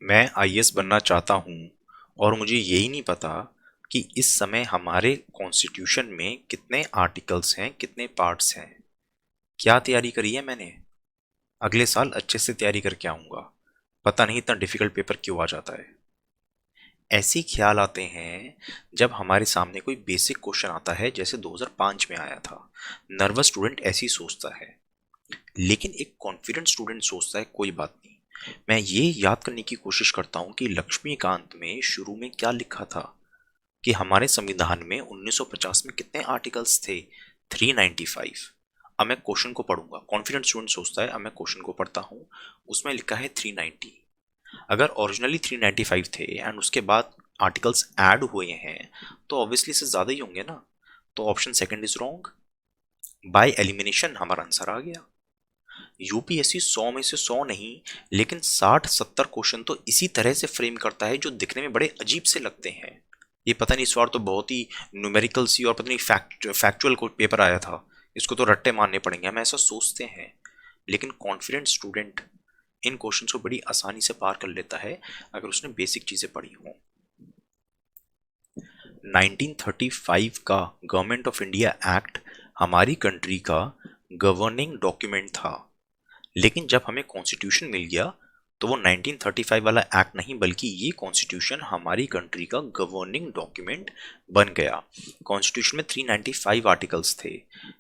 मैं आईएएस बनना चाहता हूँ और मुझे यही नहीं पता कि इस समय हमारे कॉन्स्टिट्यूशन में कितने आर्टिकल्स हैं, कितने पार्ट्स हैं। क्या तैयारी करी है मैंने? अगले साल अच्छे से तैयारी करके आऊंगा। पता नहीं इतना डिफिकल्ट पेपर क्यों आ जाता है। ऐसे ख्याल आते हैं जब हमारे सामने कोई बेसिक क्वेश्चन आता है, जैसे 2005 में आया था। नर्वस स्टूडेंट ऐसी सोचता है, लेकिन एक कॉन्फिडेंट स्टूडेंट सोचता है कोई बात नहीं। मैं ये याद करने की कोशिश करता हूँ कि लक्ष्मीकांत में शुरू में क्या लिखा था, कि हमारे संविधान में 1950 में कितने आर्टिकल्स थे? 395। अब मैं क्वेश्चन को पढ़ूंगा। कॉन्फिडेंट स्टूडेंट सोचता है, अब मैं क्वेश्चन को पढ़ता हूँ, उसमें लिखा है 390। अगर ओरिजिनली 395 थे एंड उसके बाद आर्टिकल्स ऐड हुए हैं, तो ऑब्वियसली से ज्यादा ही होंगे ना। तो option second is wrong. By elimination हमारा आंसर आ गया। यूपीएससी 100 में से 100 नहीं, लेकिन 60-70 क्वेश्चन तो इसी तरह से फ्रेम करता है जो दिखने में बड़े अजीब से लगते हैं। ये पता नहीं इस बार तो बहुत ही न्यूमेरिकल सी और पता नहीं फैक्चुअल कोई पेपर आया था, इसको तो रट्टे मारने पड़ेंगे, हम ऐसा सोचते हैं। लेकिन कॉन्फिडेंट स्टूडेंट इन क्वेश्चंस को बड़ी आसानी से पार कर लेता है अगर उसने बेसिक चीजें पढ़ी हों। 1935 का गवर्नमेंट ऑफ इंडिया एक्ट हमारी कंट्री का गवर्निंग डॉक्यूमेंट था। लेकिन जब हमें कॉन्स्टिट्यूशन मिल गया, तो वो 1935 वाला एक्ट नहीं, बल्कि ये कॉन्स्टिट्यूशन हमारी कंट्री का गवर्निंग डॉक्यूमेंट बन गया। कॉन्स्टिट्यूशन में 395 आर्टिकल्स थे।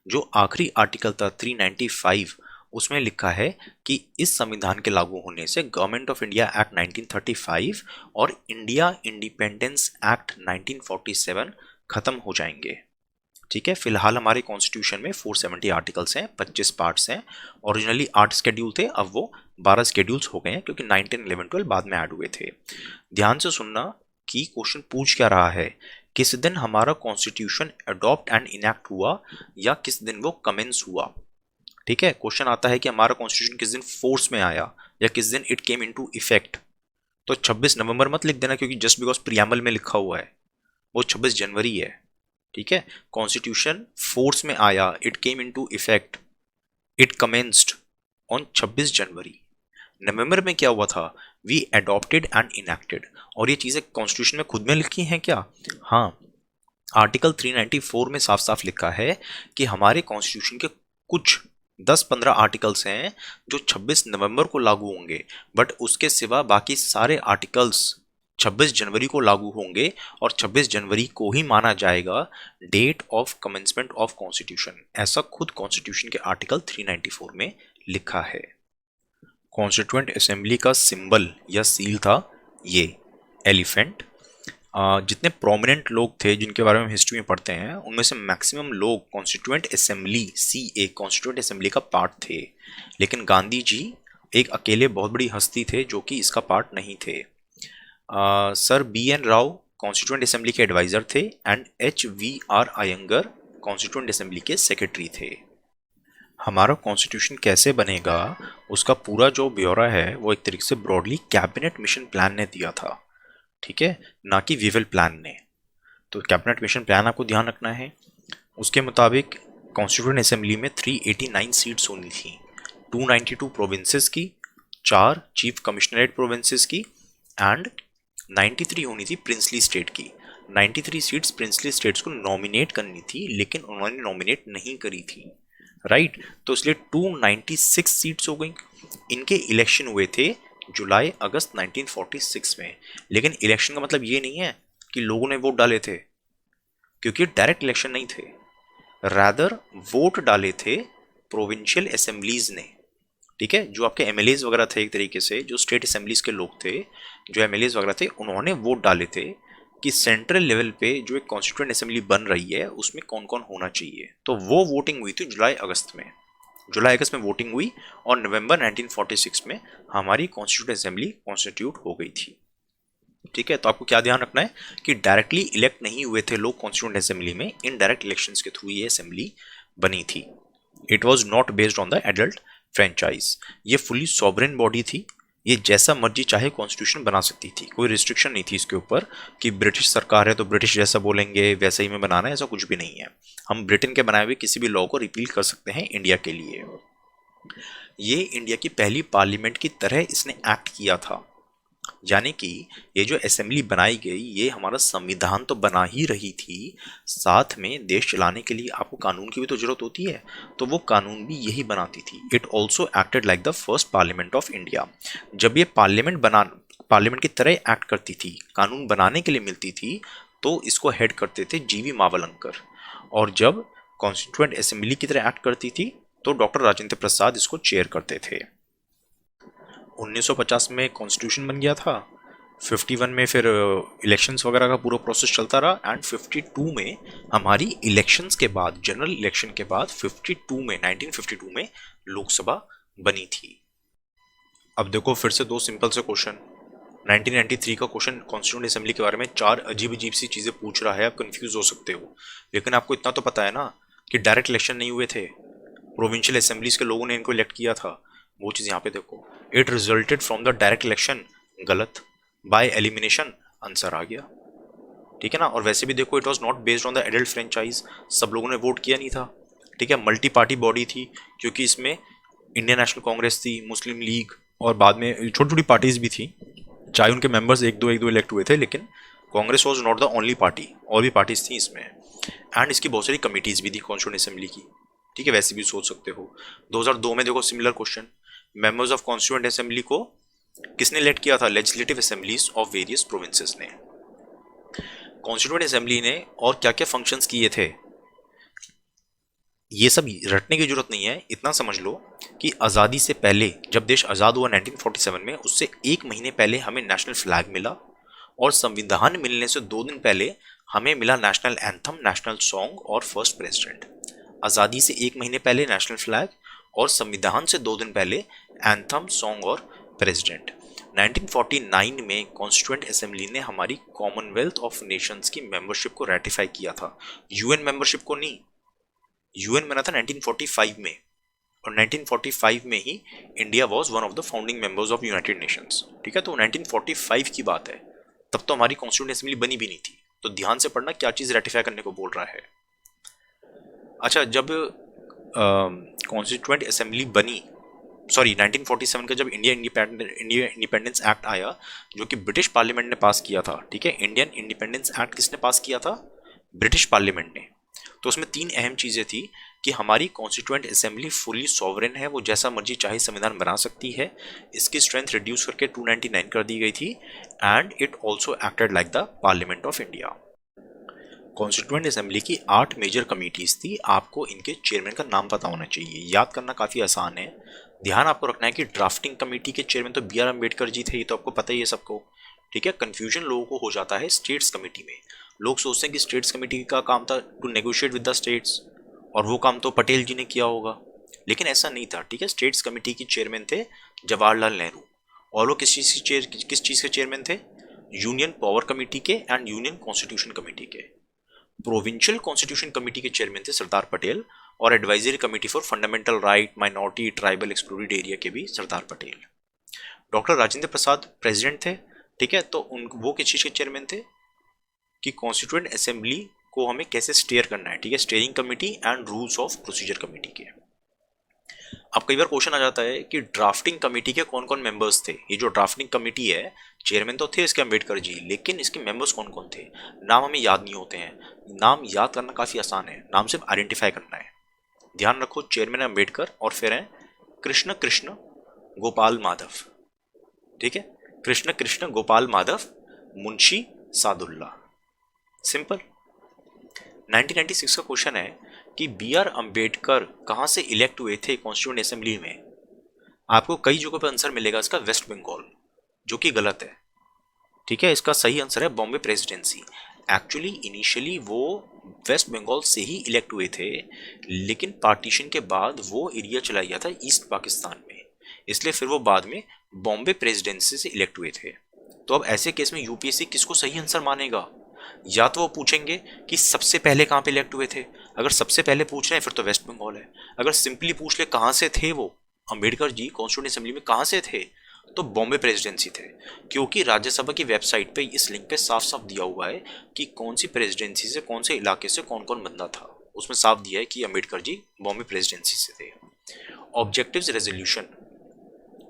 जो आखिरी आर्टिकल था 395, उसमें लिखा है कि इस संविधान के लागू होने से गवर्नमेंट ऑफ इंडिया एक्ट 1935 और इंडिया इंडिपेंडेंस एक्ट 1947 खत्म हो जाएंगे। ठीक है, फिलहाल हमारे कॉन्स्टिट्यूशन में 470 आर्टिकल्स हैं, 25 पार्ट्स हैं। ओरिजिनली 8 शेड्यूल थे, अब वो 12 शेड्यूल्स हो गए हैं क्योंकि 9, 10, 11, 12 बाद में ऐड हुए थे। ध्यान से सुनना कि क्वेश्चन पूछ क्या रहा है। किस दिन हमारा कॉन्स्टिट्यूशन अडॉप्ट एंड इनैक्ट हुआ, या किस दिन वो कमेंस हुआ। ठीक है, क्वेश्चन आता है कि हमारा कॉन्स्टिट्यूशन किस दिन फोर्स में आया, या किस दिन इट केम इनटू इफेक्ट। तो 26 नवंबर मत लिख देना, क्योंकि जस्ट बिकॉज प्रियम्बल में लिखा हुआ है, वो 26 जनवरी है। ठीक है, कॉन्स्टिट्यूशन फोर्स में आया, it came into effect, it commenced on 26 January. नवंबर में क्या हुआ था? We adopted and enacted. और ये चीजें कॉन्स्टिट्यूशन में खुद में लिखी हैं क्या? हाँ, आर्टिकल 394 में साफ साफ लिखा है कि हमारे कॉन्स्टिट्यूशन के कुछ 10-15 आर्टिकल्स हैं जो 26 नवंबर को लागू होंगे, बट उसके सिवा बाकी सारे आर्टिकल्स 26 जनवरी को लागू होंगे, और 26 जनवरी को ही माना जाएगा date of commencement of constitution. ऐसा खुद कॉन्स्टिट्यूशन के आर्टिकल 394 में लिखा है। कॉन्स्टिट्यूएंट असेंबली का सिंबल या सील था ये एलिफेंट। जितने प्रोमिनेंट लोग थे जिनके बारे में हम हिस्ट्री में पढ़ते हैं, उनमें से मैक्सिमम लोग constituent assembly CA constituent assembly का पार्ट थे। लेकिन गांधी जी एक अकेले बहुत बड़ी हस्ती थे जो कि इसका पार्ट नहीं थे। Sir BN Rao constituent assembly के एडवाइजर थे, and HVR Iyengar constituent assembly के सेक्रेटरी थे। हमारा कॉन्स्टिट्यूशन कैसे बनेगा, उसका पूरा जो ब्यौरा है वो एक तरीके से ब्रॉडली कैबिनेट मिशन प्लान ने दिया था। ठीक है, ना कि विवल प्लान ने। तो कैबिनेट मिशन प्लान आपको ध्यान रखना है। उसके मुताबिक कॉन्स्टिट्यूएंट असेंबली में 389 सीट्स होनी थी, 292 प्रोविंसेस की, 4 चीफ कमिश्नरेट प्रोविंसेस की, एंड 93 होनी थी प्रिंसली स्टेट की। 93 सीट्स प्रिंसली स्टेट्स को नॉमिनेट करनी थी, लेकिन उन्होंने नॉमिनेट नहीं करी थी। राइट, तो इसलिए 296 सीट्स हो गई। इनके इलेक्शन हुए थे जुलाई अगस्त 1946 में। लेकिन इलेक्शन का मतलब ये नहीं है कि लोगों ने वोट डाले थे, क्योंकि डायरेक्ट इलेक्शन नहीं थे। रादर वोट डाले थे प्रोविंशियल असेंबलीज ने। ठीक है, जो आपके एमएलएज वगैरह थे, एक तरीके से जो स्टेट असेंबलीज के लोग थे, जो एमएलएज वगैरह थे, उन्होंने वोट डाले थे कि सेंट्रल लेवल पे जो एक कॉन्स्टिट्यूएंट असेंबली बन रही है उसमें कौन कौन होना चाहिए। तो वो वोटिंग हुई थी जुलाई अगस्त में। जुलाई अगस्त में वोटिंग हुई, और नवंबर 1946 में हमारी कॉन्स्टिट्यूएंट असेंबली कॉन्स्टिट्यूट हो गई थी। ठीक है, तो आपको क्या ध्यान रखना है कि डायरेक्टली इलेक्ट नहीं हुए थे लोग कॉन्स्टिट्यूएंट असेंबली में, इनडायरेक्ट इलेक्शंस के थ्रू ये असेंबली बनी थी। It was not based on the adult franchise. ये फुली सॉवरेन बॉडी थी, ये जैसा मर्जी चाहे कॉन्स्टिट्यूशन बना सकती थी, कोई रिस्ट्रिक्शन नहीं थी इसके ऊपर कि ब्रिटिश सरकार है तो ब्रिटिश जैसा बोलेंगे वैसा ही में बनाना है, ऐसा कुछ भी नहीं है। हम ब्रिटेन के बनाए हुए किसी भी लॉ को रिपील कर सकते हैं इंडिया के लिए। ये इंडिया की पहली पार्लियामेंट की तरह इसने एक्ट किया था। यानी कि ये जो असेंबली बनाई गई ये हमारा संविधान तो बना ही रही थी, साथ में देश चलाने के लिए आपको कानून की भी तो जरूरत होती है, तो वो कानून भी यही बनाती थी। It also acted like the first parliament of India. जब ये पार्लियामेंट की तरह एक्ट करती थी, कानून बनाने के लिए मिलती थी, तो इसको हेड करते थे जीवी मावलंकर। और जब कॉन्स्टिट्यूएंट असेंबली की तरह एक्ट करती थी तो डॉक्टर राजेंद्र प्रसाद इसको चेयर करते थे। 1950 में कॉन्स्टिट्यूशन बन गया था, 51 में फिर इलेक्शंस वगैरह का पूरा प्रोसेस चलता रहा, एंड 52 में हमारी इलेक्शंस के बाद, जनरल इलेक्शन के बाद 1952 में लोकसभा बनी थी। अब देखो फिर से दो सिंपल से क्वेश्चन। 1993 का क्वेश्चन कॉन्स्टिट्यूएंट असेंबली के बारे में 4 अजीब अजीब सी चीज़ें पूछ रहा है, आप कंफ्यूज हो सकते हो, लेकिन आपको इतना तो पता है ना कि डायरेक्ट इलेक्शन नहीं हुए थे, प्रोविंशियल असेंबलीज के लोगों ने इनको इलेक्ट किया था। वो चीज़ यहाँ पे देखो, it resulted from the direct election, गलत, बाय एलिमिनेशन आंसर आ गया, ठीक है ना। और वैसे भी देखो it was not based on the adult franchise, सब लोगों ने वोट किया नहीं था, ठीक है। मल्टी पार्टी बॉडी थी, क्योंकि इसमें इंडियन नेशनल कांग्रेस थी, मुस्लिम लीग और बाद में छोटी छोटी पार्टीज भी थी, चाहे उनके मेंबर्स एक दो इलेक्ट हुए थे, लेकिन Congress was not the only party, और भी पार्टीज थी इसमें। एंड इसकी बहुत सारी कमिटीज भी थी कॉन्स्टिट्यूएंट असेंबली की, ठीक है, वैसे भी सोच सकते हो। 2002 में देखो similar question, members of constituent assembly को किसने इलेक्ट किया था? Legislative assemblies of various provinces ने। कॉन्स्टिट्यूएंट असेंबली ने और क्या क्या फंक्शंस किए थे, ये सब रटने की जरूरत नहीं है, इतना समझ लो कि आज़ादी से पहले, जब देश आज़ाद हुआ 1947 में, उससे 1 महीने पहले हमें नेशनल फ्लैग मिला, और संविधान मिलने से 2 दिन पहले हमें मिला नेशनल एंथम, नेशनल सॉन्ग और फर्स्ट प्रेसिडेंट। आज़ादी से 1 महीने पहले नेशनल फ्लैग, और संविधान से 2 दिन पहले एंथम, सॉन्ग और प्रेसिडेंट। 1949 में कॉन्स्टिट्यूएंट असेंबली ने हमारी कॉमनवेल्थ ऑफ नेशंस की मेंबरशिप को रेटिफाई किया था, यूएन मेंबरशिप को नहीं। यूएन बना था 1945 में, और 1945 में ही India was one of the founding members of United Nations, ठीक है। तो 1945 की बात है, तब तो हमारी कॉन्स्टिट्यूएंट असेंबली बनी भी नहीं थी, तो ध्यान से पढ़ना क्या चीज़ रेटिफाई करने को बोल रहा है। अच्छा, जब कॉन्स्टिट्यूएंट असेंबली बनी, सॉरी 1947 का जब इंडिया इंडिपेंडेंस एक्ट आया, जो कि ब्रिटिश पार्लियामेंट ने पास किया था, ठीक है। इंडियन इंडिपेंडेंस एक्ट किसने पास किया था? ब्रिटिश पार्लियामेंट ने। तो उसमें 3 अहम चीज़ें थी कि हमारी कॉन्स्टिट्यूएंट असेंबली फुली सॉवरेन है, वो जैसा मर्जी चाहे संविधान बना सकती है, इसकी स्ट्रेंथ रिड्यूस करके 299 कर दी गई थी, and it also acted like the parliament of India. Constituent assembly की 8 मेजर कमिटीज थी, आपको इनके चेयरमैन का नाम पता होना चाहिए, याद करना काफ़ी आसान है। ध्यान आपको रखना है कि ड्राफ्टिंग कमेटी के चेयरमैन तो बी आर अम्बेडकर जी थे, ये तो आपको पता ही है सबको, ठीक है। कन्फ्यूजन लोगों को हो जाता है स्टेट्स कमेटी में, लोग सोचते हैं कि स्टेट्स कमेटी का काम था to negotiate with the states, और वो काम तो पटेल जी ने किया होगा, लेकिन ऐसा नहीं था, ठीक है। स्टेट्स कमेटी के चेयरमैन थे जवाहरलाल नेहरू, और वो किस चीज़ के चेयरमैन थे? यूनियन पावर कमेटी के एंड यूनियन कॉन्स्टिट्यूशन कमेटी के। प्रोविंशियल कॉन्स्टिट्यूशन कमेटी के चेयरमैन थे सरदार पटेल, और advisory committee for fundamental right, minority, tribal, excluded area के भी सरदार पटेल। डॉक्टर राजेंद्र प्रसाद प्रेसिडेंट थे, ठीक है। तो वो किस चीज़ के चेयरमैन थे? कि कॉन्स्टिट्यूएंट असेंबली को हमें कैसे स्टेयर करना है, ठीक है, steering committee and rules of procedure committee के। अब कई बार क्वेश्चन आ जाता है कि ड्राफ्टिंग कमेटी के कौन कौन मेंबर्स थे। ये जो ड्राफ्टिंग कमेटी है, चेयरमैन तो थे इसके अम्बेडकर जी, लेकिन इसके मेंबर्स कौन कौन थे? नाम हमें याद नहीं होते हैं, नाम याद करना काफ़ी आसान है, नाम सिर्फ आइडेंटिफाई करना है। ध्यान रखो, चेयरमैन अम्बेडकर, और फिर हैं कृष्ण कृष्ण गोपाल माधव, ठीक है, कृष्ण कृष्ण गोपाल माधव, मुंशी सादुल्ला, सिंपल। 1996 का क्वेश्चन है कि बी आर अम्बेडकर कहाँ से इलेक्ट हुए थे कॉन्स्टिट्यूएंट असेंबली में? आपको कई जगहों पर आंसर मिलेगा इसका वेस्ट बंगाल, जो कि गलत है, ठीक है। इसका सही आंसर है बॉम्बे प्रेसिडेंसी। एक्चुअली इनिशियली वो वेस्ट बंगाल से ही इलेक्ट हुए थे, लेकिन पार्टीशन के बाद वो एरिया चला गया था ईस्ट पाकिस्तान में, इसलिए फिर वो बाद में बॉम्बे प्रेसिडेंसी से इलेक्ट हुए थे। तो अब ऐसे केस में यूपीएससी किसको सही आंसर मानेगा? या तो वो पूछेंगे कि सबसे पहले कहाँ पे इलेक्ट हुए थे, अगर सबसे पहले पूछ रहे हैं फिर तो वेस्ट बंगाल है। अगर सिंपली पूछ ले कहाँ से थे वो अम्बेडकर जी कॉन्स्टिट्यूएंट असेंबली में कहाँ से थे, तो बॉम्बे प्रेसिडेंसी थे, क्योंकि राज्यसभा की वेबसाइट पे इस लिंक पे साफ साफ दिया हुआ है कि कौन सी प्रेसिडेंसी से, कौन से इलाके से कौन कौन बंदा था, उसमें साफ दिया है कि अम्बेडकर जी बॉम्बे प्रेसिडेंसी से थे। ऑब्जेक्टिव्स रेजोल्यूशन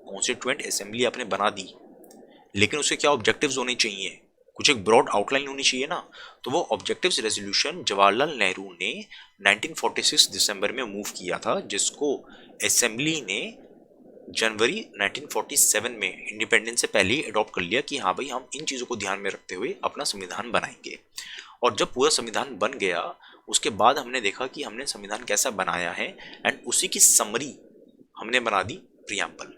कॉन्स्टिट्यूएंट असेंबली आपने बना दी, लेकिन उसके क्या ऑब्जेक्टिव्स होने चाहिए, कुछ एक ब्रॉड आउटलाइन होनी चाहिए ना। तो वो ऑब्जेक्टिव्स रेजोल्यूशन जवाहरलाल नेहरू ने 1946 दिसंबर में मूव किया था, जिसको असेंबली ने जनवरी 1947 में इंडिपेंडेंस से पहले ही अडॉप्ट कर लिया कि हाँ भाई हम इन चीज़ों को ध्यान में रखते हुए अपना संविधान बनाएंगे। और जब पूरा संविधान बन गया उसके बाद हमने देखा कि हमने संविधान कैसा बनाया है, एंड उसी की समरी हमने बना दी प्रियम्बल।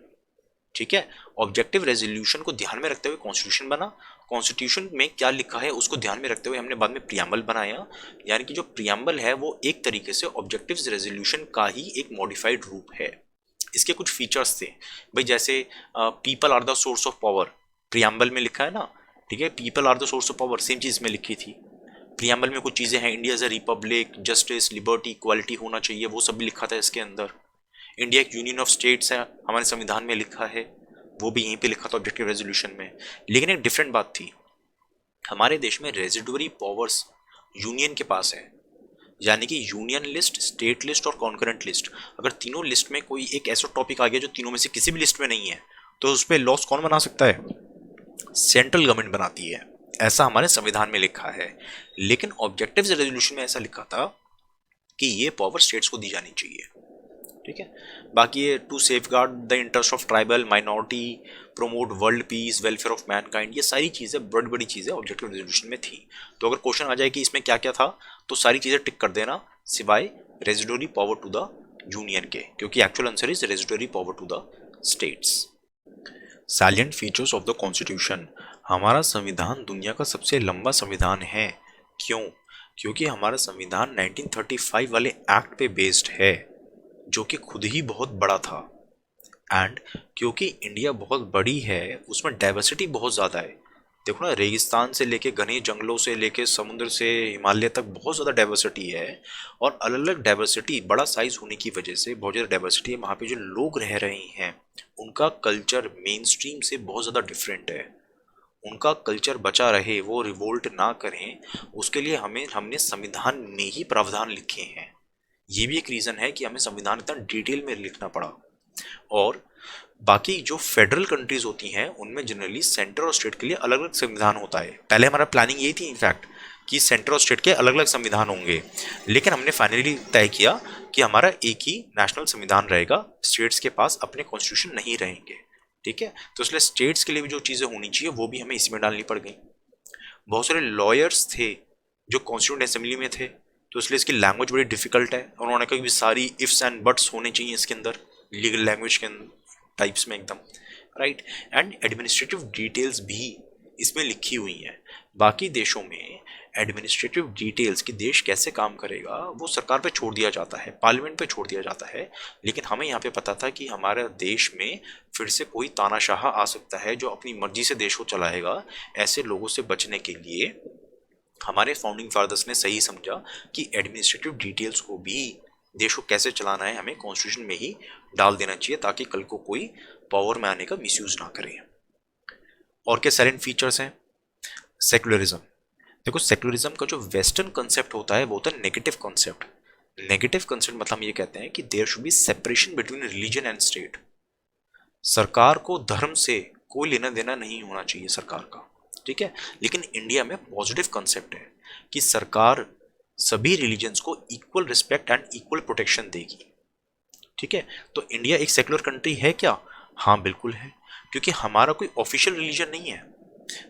ठीक है, ऑब्जेक्टिव रेजोल्यूशन को ध्यान में रखते हुए कॉन्स्टिट्यूशन बना, कॉन्स्टिट्यूशन में क्या लिखा है उसको ध्यान में रखते हुए हमने बाद में प्रियम्बल बनाया। यानी कि जो प्रियम्बल है वो एक तरीके से ऑब्जेक्टिव रेजोल्यूशन का ही एक मॉडिफाइड रूप है। इसके कुछ फीचर्स थे भाई, जैसे people are the source of power, preamble में लिखा है ना। ठीक है, people are the source of power same चीज में लिखी थी। प्रियम्बल में कुछ चीजें हैं, India is a republic, justice, liberty, equality होना चाहिए, वो सब भी लिखा था इसके अंदर। इंडिया एक यूनियन ऑफ स्टेट्स है, हमारे संविधान में लिखा है, वो भी यहीं पे लिखा था ऑब्जेक्टिव रेजोल्यूशन में। लेकिन एक डिफरेंट बात थी, हमारे देश में रेजिडुअरी पावर्स यूनियन के पास है। यानी कि यूनियन लिस्ट, स्टेट लिस्ट और कॉन्करेंट लिस्ट, अगर तीनों लिस्ट में कोई एक ऐसा टॉपिक आ गया जो तीनों में से किसी भी लिस्ट में नहीं है, तो उस पर लॉस कौन बना सकता है, सेंट्रल गवर्नमेंट बनाती है। ऐसा हमारे संविधान में लिखा है। लेकिन ऑब्जेक्टिव रेजोल्यूशन में ऐसा लिखा था कि ये पावर स्टेट्स को दी जानी चाहिए। ठीक है, बाकी ये to safeguard the interest of tribal minority, promote world peace, welfare of mankind, ये सारी चीज़ें बड़ी बड़ी चीज़ें ऑब्जेक्टिव रेजोल्यूशन में थी। तो अगर क्वेश्चन आ जाए कि इसमें क्या क्या था, तो सारी चीज़ें टिक कर देना सिवाय residuary power to the union के, क्योंकि actual answer is residuary power to the states. Salient features of the constitution, हमारा संविधान दुनिया का सबसे लंबा संविधान है। क्यों? क्योंकि हमारा संविधान 1935 वाले एक्ट पे बेस्ड है, जो कि खुद ही बहुत बड़ा था। एंड क्योंकि इंडिया बहुत बड़ी है, उसमें डाइवर्सिटी बहुत ज़्यादा है। देखो ना, रेगिस्तान से लेके घने जंगलों से लेके समुद्र से हिमालय तक बहुत ज़्यादा डाइवर्सिटी है। और अलग अलग डाइवर्सिटी, बड़ा साइज होने की वजह से बहुत ज़्यादा डाइवर्सिटी है। वहाँ पे जो लोग रह रहे हैं उनका कल्चर मेन स्ट्रीम से बहुत ज़्यादा डिफरेंट है। उनका कल्चर बचा रहे, वो रिवोल्ट ना करें, उसके लिए हमने संविधान में ही प्रावधान लिखे हैं। ये भी एक रीज़न है कि हमें संविधान इतना डिटेल में लिखना पड़ा। और बाकी जो फेडरल कंट्रीज होती हैं उनमें जनरली सेंटर और स्टेट के लिए अलग अलग संविधान होता है। पहले हमारा प्लानिंग यही थी इनफैक्ट कि सेंटर और स्टेट के अलग अलग संविधान होंगे, लेकिन हमने फाइनली तय किया कि हमारा एक ही नेशनल संविधान रहेगा, स्टेट्स के पास अपने कॉन्स्टिट्यूशन नहीं रहेंगे। ठीक है, तो इसलिए स्टेट्स के लिए भी जो चीज़ें होनी चाहिए वो भी हमें इसी में डालनी पड़ गई। बहुत सारे लॉयर्स थे जो कॉन्स्टिट्यूंट असेंबली में थे, तो इसलिए इसकी लैंग्वेज बड़ी डिफिकल्ट है। और उन्होंने कहा कि सारी इफ्स एंड बट्स होने चाहिए इसके अंदर, लीगल लैंग्वेज के टाइप्स में एकदम राइट। एंड एडमिनिस्ट्रेटिव डिटेल्स भी इसमें लिखी हुई हैं। बाकी देशों में एडमिनिस्ट्रेटिव डिटेल्स कि देश कैसे काम करेगा वो सरकार पे छोड़ दिया जाता है, पार्लियामेंट पे छोड़ दिया जाता है। लेकिन हमें यहाँ पे पता था कि हमारे देश में फिर से कोई तानाशाह आ सकता है जो अपनी मर्जी से देश को चलाएगा। ऐसे लोगों से बचने के लिए हमारे फाउंडिंग फादर्स ने सही समझा कि एडमिनिस्ट्रेटिव डिटेल्स को भी, देश को कैसे चलाना है, हमें कॉन्स्टिट्यूशन में ही डाल देना चाहिए, ताकि कल को कोई पावर में आने का मिसयूज ना करे। और क्या साइलेंट फीचर्स हैं? सेक्युलरिज्म। देखो, सेक्युलरिज्म का जो वेस्टर्न कंसेप्ट होता है वो होता है नेगेटिव कंसेप्ट। नेगेटिव कंसेप्ट मतलब हम ये कहते हैं कि there should be separation between religion and state. सरकार को धर्म से कोई लेना देना नहीं होना चाहिए सरकार का। ठीक है, लेकिन इंडिया में पॉजिटिव कंसेप्ट है कि सरकार सभी रिलीजन्स को equal respect and equal protection देगी। ठीक है, तो इंडिया एक सेक्युलर कंट्री है क्या? हाँ बिल्कुल है, क्योंकि हमारा कोई ऑफिशियल रिलीजन नहीं है।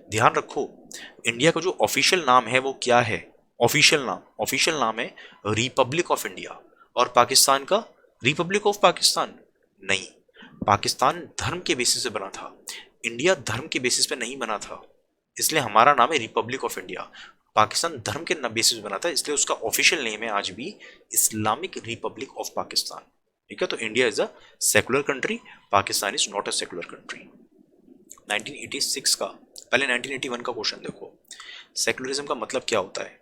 ध्यान रखो, इंडिया का जो ऑफिशियल नाम है वो क्या है? ऑफिशियल नाम है रिपब्लिक ऑफ इंडिया। और पाकिस्तान का रिपब्लिक ऑफ पाकिस्तान नहीं। पाकिस्तान धर्म के बेसिस पे बना था, इंडिया धर्म के बेसिस पे नहीं बना था, इसलिए हमारा नाम है रिपब्लिक ऑफ इंडिया। पाकिस्तान धर्म के बेसिस पे बना था, इसलिए उसका ऑफिशियल नेम है आज भी इस्लामिक रिपब्लिक ऑफ पाकिस्तान। ठीक है, तो India is a secular country, Pakistan is not a secular country. 1986 का, पहले 1981 का क्वेश्चन देखो। सेकुलरिज्म का मतलब क्या होता है?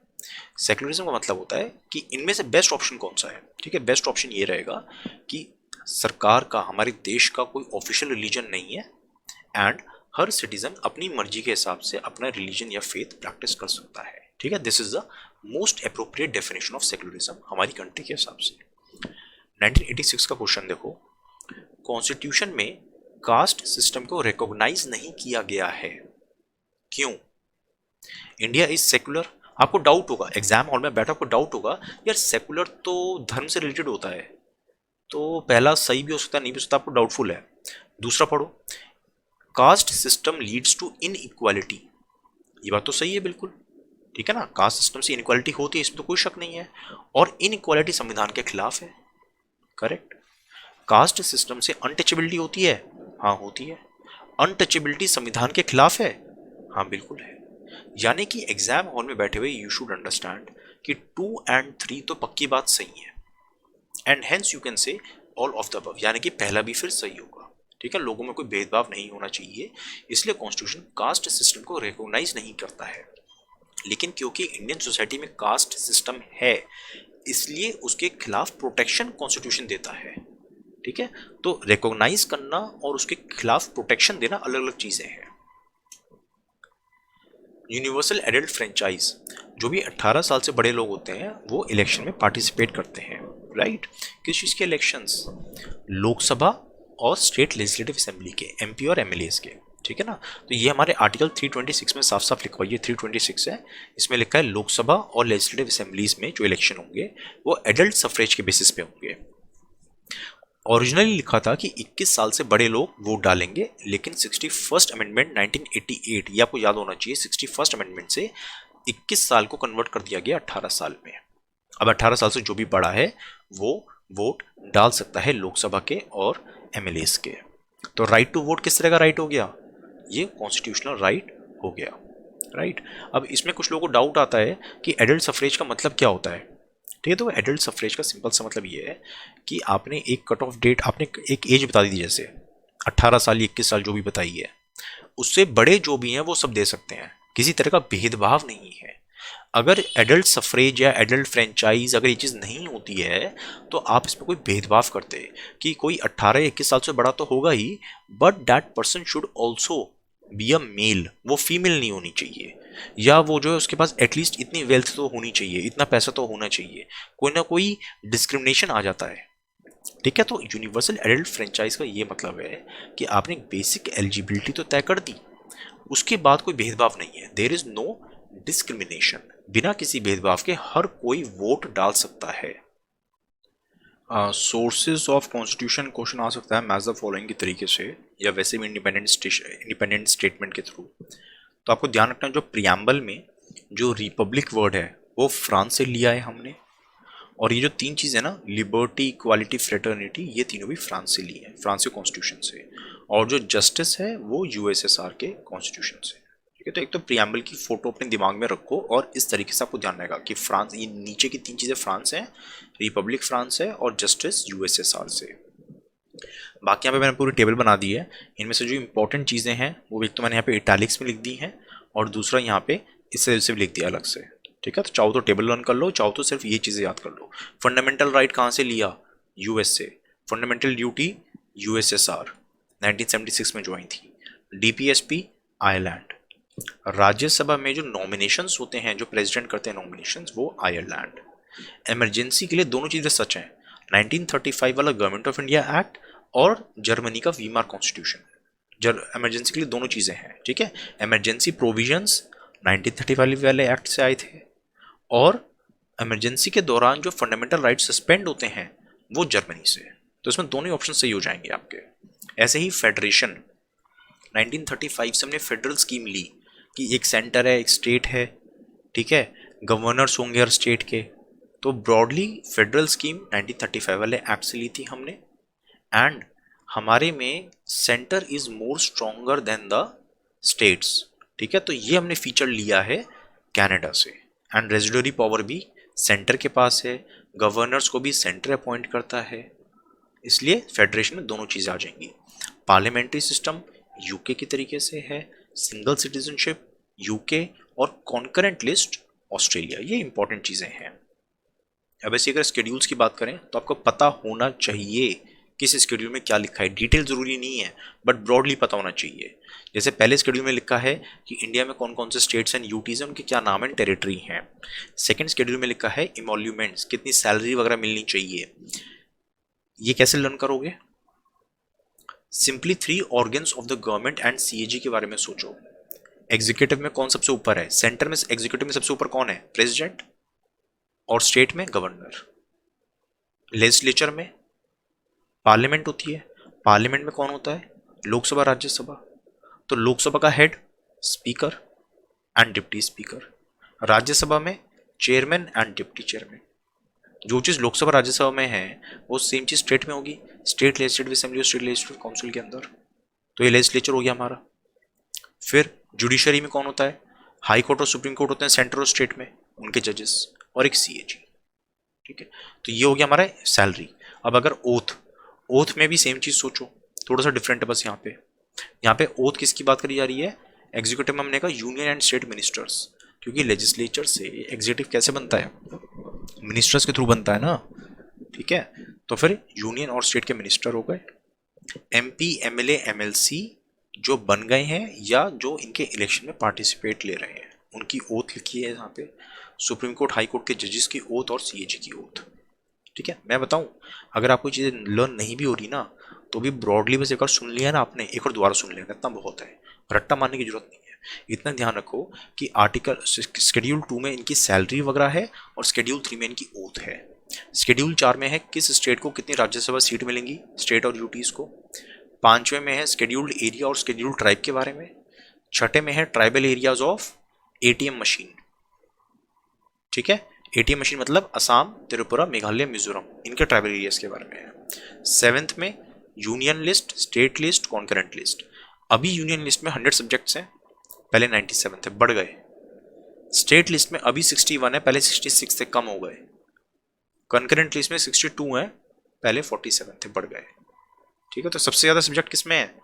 सेकुलरिज्म का मतलब होता है कि इनमें से बेस्ट ऑप्शन कौन सा है। ठीक है, बेस्ट ऑप्शन ये रहेगा कि सरकार का, हमारे देश का कोई ऑफिशियल रिलीजन नहीं है एंड हर सिटीजन अपनी मर्जी के हिसाब से अपना रिलीजन या फेथ प्रैक्टिस कर सकता है। ठीक है, this is the most appropriate definition of secularism हमारी कंट्री के हिसाब से। 1986 का क्वेश्चन देखो। कॉन्स्टिट्यूशन में कास्ट सिस्टम को रिकॉग्नाइज नहीं किया गया है। क्यों? India is secular. आपको डाउट होगा, एग्जाम हॉल में बैठा आपको डाउट होगा, यार सेकुलर तो धर्म से रिलेटेड होता है, तो पहला सही भी हो सकता है, नहीं भी हो सकता, आपको डाउटफुल है। दूसरा पढ़ो, caste system leads to inequality. ये बात तो सही है बिल्कुल, ठीक है ना, कास्ट सिस्टम से इनइक्वालिटी होती है, इसमें तो कोई शक नहीं है, और इनइक्वालिटी संविधान के खिलाफ है। करेक्ट। कास्ट सिस्टम से अनटचेबिलिटी होती है, हाँ होती है। अनटचेबिलिटी संविधान के खिलाफ है, हाँ बिल्कुल है। यानी कि एग्जाम हॉल में बैठे हुए यू शुड अंडरस्टैंड कि 2 और 3 तो पक्की बात सही है, and hence you can say all of the above, यानी कि पहला भी फिर सही होगा। ठीक है, लोगों में कोई भेदभाव नहीं होना चाहिए, इसलिए कॉन्स्टिट्यूशन कास्ट सिस्टम को रिकॉग्नाइज नहीं करता है। लेकिन क्योंकि इंडियन सोसाइटी में कास्ट सिस्टम है, इसलिए उसके खिलाफ प्रोटेक्शन कॉन्स्टिट्यूशन देता है। ठीक है, तो रिकॉग्नाइज करना और उसके खिलाफ प्रोटेक्शन देना अलग अलग चीजें हैं। यूनिवर्सल एडल्ट फ्रेंचाइज, जो भी 18 साल से बड़े लोग होते हैं वो इलेक्शन में पार्टिसिपेट करते हैं, राइट। किस चीज़ के इलेक्शंस? लोकसभा और स्टेट लेजिस्लेटिव असेंबली के, एमपी और एमएलएस के, ठीक है ना। तो ये हमारे आर्टिकल 326 में साफ साफ लिखा हुआ है, ये 326 है, इसमें लिखा है लोकसभा और लेजिस्लेटिव असेंबलीज में जो इलेक्शन होंगे वो एडल्ट सफरेज के बेसिस पे होंगे। ओरिजिनली लिखा था कि 21 साल से बड़े लोग वोट डालेंगे, लेकिन 61st अमेंडमेंट 1988, ये आपको याद होना चाहिए, 61st अमेंडमेंट से 21 साल को कन्वर्ट कर दिया गया 18 साल में। अब 18 साल से जो भी बड़ा है वो वोट डाल सकता है लोकसभा के और एमएलएस के। तो राइट टू वोट किस तरह का राइट हो गया? ये कॉन्स्टिट्यूशनल राइट हो गया, राइट। अब इसमें कुछ लोगों को डाउट आता है कि एडल्ट सफरेज का मतलब क्या होता है। ठीक है, तो एडल्ट सफरेज का सिंपल सा मतलब ये है कि आपने एक कट ऑफ डेट, आपने एक एज बता दी, जैसे 18 साल 21 साल जो भी बताई है, उससे बड़े जो भी हैं वो सब दे सकते हैं, किसी तरह का भेदभाव नहीं है। अगर एडल्ट सफरेज या एडल्ट फ्रेंचाइज अगर ये चीज़ नहीं होती है तो आप इसमें कोई भेदभाव करते कि कोई 18 या 21 साल से बड़ा तो होगा ही, but that person should also be a male, वो फीमेल नहीं होनी चाहिए, या वो जो है उसके पास एटलीस्ट इतनी वेल्थ तो होनी चाहिए, इतना पैसा तो होना चाहिए, कोई ना कोई डिस्क्रिमिनेशन आ जाता है। ठीक है, तो यूनिवर्सल एडल्ट फ्रेंचाइज का ये मतलब है कि आपने एक बेसिक एलिजिबिलिटी तो तय कर दी, उसके बाद कोई भेदभाव नहीं है, देयर इज नो डिस्क्रिमिनेशन, बिना किसी भेदभाव के हर कोई वोट डाल सकता है। सोर्सेज ऑफ कॉन्स्टिट्यूशन क्वेश्चन आ सकता है मैच द फॉलोइंग के तरीके से, या वैसे भी इंडिपेंडेंट स्टेटमेंट के थ्रू। तो आपको ध्यान रखना, जो प्रियम्बल में जो रिपब्लिक वर्ड है वो फ्रांस से लिया है हमने, और ये जो 3 चीज़ है ना, लिबर्टी, इक्वालिटी, फ्रेटर्निटी, ये तीनों भी फ्रांस से ली है, फ्रांस के कॉन्स्टिट्यूशन से, और जो जस्टिस है वो यूएसएसआर के कॉन्स्टिट्यूशन से। ठीक है, तो एक तो प्रियम्बल की फोटो अपने दिमाग में रखो, और इस तरीके से आपको ध्यान रहेगा कि फ्रांस, ये नीचे की 3 चीज़ें फ्रांस हैं, रिपब्लिक फ्रांस है, और जस्टिस यूएसएसआर से। बाकी यहाँ पे मैंने पूरी टेबल बना दी है, इनमें से जो इंपॉर्टेंट चीज़ें हैं वो एक तो मैंने यहाँ पे इटैलिक्स में लिख दी हैं, और दूसरा यहाँ पे इससे सिर्फ लिख दिया अलग से। ठीक है, तो चाहो तो टेबल लर्न कर लो, चाहो तो सिर्फ ये चीज़ें याद कर लो। फंडामेंटल राइट कहाँ से लिया? यूएस से। फंडामेंटल ड्यूटी यूएसएसआर 1976 में ज्वाइन थी। DPSP Ireland. राज्यसभा में जो नॉमिनेशंस होते हैं, जो प्रेसिडेंट करते हैं नॉमिनेशंस, वो आयरलैंड। इमरजेंसी के लिए दोनों चीज़ें सच हैं, 1935 वाला गवर्नमेंट ऑफ इंडिया एक्ट और जर्मनी का वीमार कॉन्स्टिट्यूशन। इमरजेंसी के लिए दोनों चीज़ें हैं, ठीक है। इमरजेंसी प्रोविजंस 1935 वाले एक्ट से आए थे, और इमरजेंसी के दौरान जो फंडामेंटल राइट सस्पेंड होते हैं वो जर्मनी से। तो इसमें दोनों ऑप्शन सही हो जाएंगे आपके। ऐसे ही फेडरेशन, 1935 से हमने फेडरल स्कीम ली कि एक सेंटर है, एक स्टेट है, ठीक है, गवर्नर्स होंगे हर स्टेट के। तो ब्रॉडली फेडरल स्कीम 1935 वाले एक्ट से ली थी हमने, एंड हमारे में centre is more stronger then the states. ठीक है, तो ये हमने फीचर लिया है कनाडा से। एंड रेजिडरी पावर भी सेंटर के पास है, गवर्नर्स को भी सेंटर अपॉइंट करता है, इसलिए फेडरेशन में दोनों चीज़ें आ जाएंगी। पार्लियामेंट्री सिस्टम यूके की तरीके से है, सिंगल सिटीजनशिप यूके, और कॉन्करेंट लिस्ट ऑस्ट्रेलिया। ये इंपॉर्टेंट चीज़ें हैं। अब ऐसे अगर स्केड्यूल्स की बात करें तो आपको पता होना चाहिए किस स्केड्यूल में क्या लिखा है। डिटेल जरूरी नहीं है, बट ब्रॉडली पता होना चाहिए। जैसे पहले शेड्यूल में लिखा है कि इंडिया में कौन कौन से स्टेट्स एंड यूटीज हैं, उनके क्या नाम एंड टेरिटरी हैं। सेकंड शेड्यूल में लिखा है इमोल्यूमेंट्स, कितनी सैलरी वगैरह मिलनी चाहिए। ये कैसे लर्न करोगे? Simply 3 organs of the government and CAG के बारे में सोचो। एग्जीक्यूटिव में कौन सबसे ऊपर है? सेंटर में एग्जीक्यूटिव में सबसे ऊपर कौन है? प्रेसिडेंट। और स्टेट में गवर्नर। लेजिस्लेचर में पार्लियामेंट होती है। पार्लियामेंट में कौन होता है? लोकसभा, राज्यसभा। तो लोकसभा का head speaker and deputy speaker. Rajya Sabha में चेयरमैन एंड डिप्टी चेयरमैन। जो चीज लोकसभा राज्यसभा में है वो सेम चीज स्टेट में होगी, स्टेट लेजिस्लेटिव असेंबली और स्टेट लेजिस्लेटिव काउंसिल के अंदर। तो ये लेजिस्लेचर हो गया हमारा। फिर जुडिशरी में कौन होता है? हाई कोर्ट और सुप्रीम कोर्ट होते हैं सेंटर और स्टेट में, उनके जजेस, और एक सीएजी। ठीक है, तो ये हो गया हमारा सैलरी। अब अगर ओथ, ओथ में भी सेम चीज सोचो, थोड़ा सा डिफरेंट है बस। यहाँ पे ओथ किसकी बात करी जा रही है? एग्जीक्यूटिव में हमने कहा यूनियन एंड स्टेट मिनिस्टर्स, क्योंकि लेजिस्लेचर से एग्जीक्यूटिव कैसे बनता है? मिनिस्टर्स के थ्रू बनता है ना। ठीक है, तो फिर यूनियन और स्टेट के मिनिस्टर हो गए। एमपी, एमएलए, एमएलसी जो बन गए हैं या जो इनके इलेक्शन में पार्टिसिपेट ले रहे हैं, उनकी ओथ लिखी है यहाँ पे। सुप्रीम कोर्ट, हाई कोर्ट के जजेस की ओथ और सीएजी की ओथ। ठीक है, मैं बताऊं, अगर आपको चीजें लर्न नहीं भी हो रही ना, तो भी ब्रॉडली बस एक बार सुन लिया ना आपने, एक और दोबारा सुन लेना, इतना बहुत है, रट्टा मारने की जरूरत नहीं है। इतना ध्यान रखो कि आर्टिकल शेड्यूल 2 में इनकी सैलरी वगैरह है और शेड्यूल 3 में इनकी ओथ है। शेड्यूल 4 में है किस स्टेट को कितनी राज्यसभा सीट मिलेंगी, स्टेट और यूटीज को। 5वें में है शेड्यूल्ड एरिया और शेड्यूल्ड ट्राइब के बारे में। 6ठे में है tribal areas of ATM machine. ठीक है, एटीएम मशीन मतलब असम, त्रिपुरा, मेघालय, मिजोरम, इनके ट्राइबल एरियाज के बारे में है। 7th में union list, state list, concurrent list. अभी यूनियन लिस्ट में 100 सब्जेक्ट्स हैं, पहले 97 थे, बढ़ गए। स्टेट लिस्ट में अभी 61 है, पहले 66 थे, कम हो गए। कॉन्करेंट लिस्ट में 62 है, पहले 47 थे, बढ़ गए। ठीक है, तो सबसे ज्यादा सब्जेक्ट किस में है?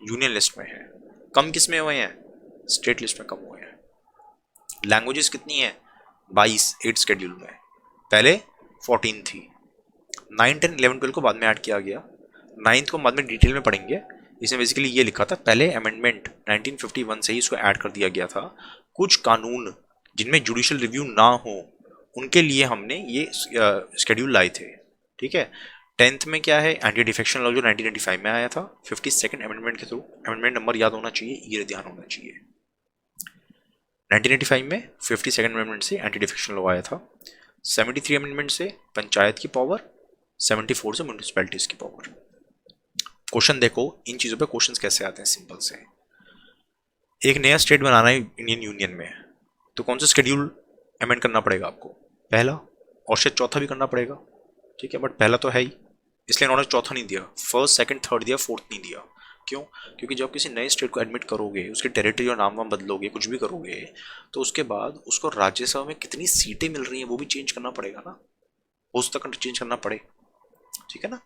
यूनियन लिस्ट में है। कम किस में हुए हैं? स्टेट लिस्ट में कम हुए हैं। लैंग्वेजेस कितनी है? 22, 8 शेड्यूल में, पहले 14 थी। 9, 10, 11, 12 को बाद में ऐड किया गया। 9th को बाद में डिटेल में पढ़ेंगे। इसमें बेसिकली ये लिखा था, पहले अमेंडमेंट 1951 से ही इसको ऐड कर दिया गया था। कुछ कानून जिनमें जुडिशियल रिव्यू ना हो उनके लिए हमने ये शेड्यूल लाए थे। ठीक है, 10th में क्या है? एंटी डिफेक्शन लॉ जो 1985 में आया था 52nd अमेंडमेंट के थ्रू। अमेंडमेंट नंबर याद होना चाहिए, ये ध्यान होना चाहिए। 1985 में 52nd अमेंडमेंट से एंटी डिफेक्शन लॉ आया था। 73 अमेंडमेंट से पंचायत की पावर, 74 से म्यूनिसिपैलिटीज की पावर। क्वेश्चन देखो, इन चीजों पे क्वेश्चंस कैसे आते हैं सिंपल से। एक नया स्टेट बनाना है इंडियन यूनियन में, तो कौन सा शेड्यूल अमेंड करना पड़ेगा आपको? पहला, और शायद चौथा भी करना पड़ेगा। ठीक है, बट पहला तो है ही, इसलिए इन्होंने चौथा नहीं दिया। फर्स्ट, सेकंड, थर्ड दिया, फोर्थ नहीं दिया। क्यों? क्योंकि जब किसी नए स्टेट को एडमिट करोगे, उसके टेरिटरी और नाम वाम बदलोगे, कुछ भी करोगे, तो उसके बाद उसको राज्यसभा में कितनी सीटें मिल रही हैं वो भी चेंज करना पड़ेगा ना, हो सकता है चेंज करना पड़े। ठीक है ना,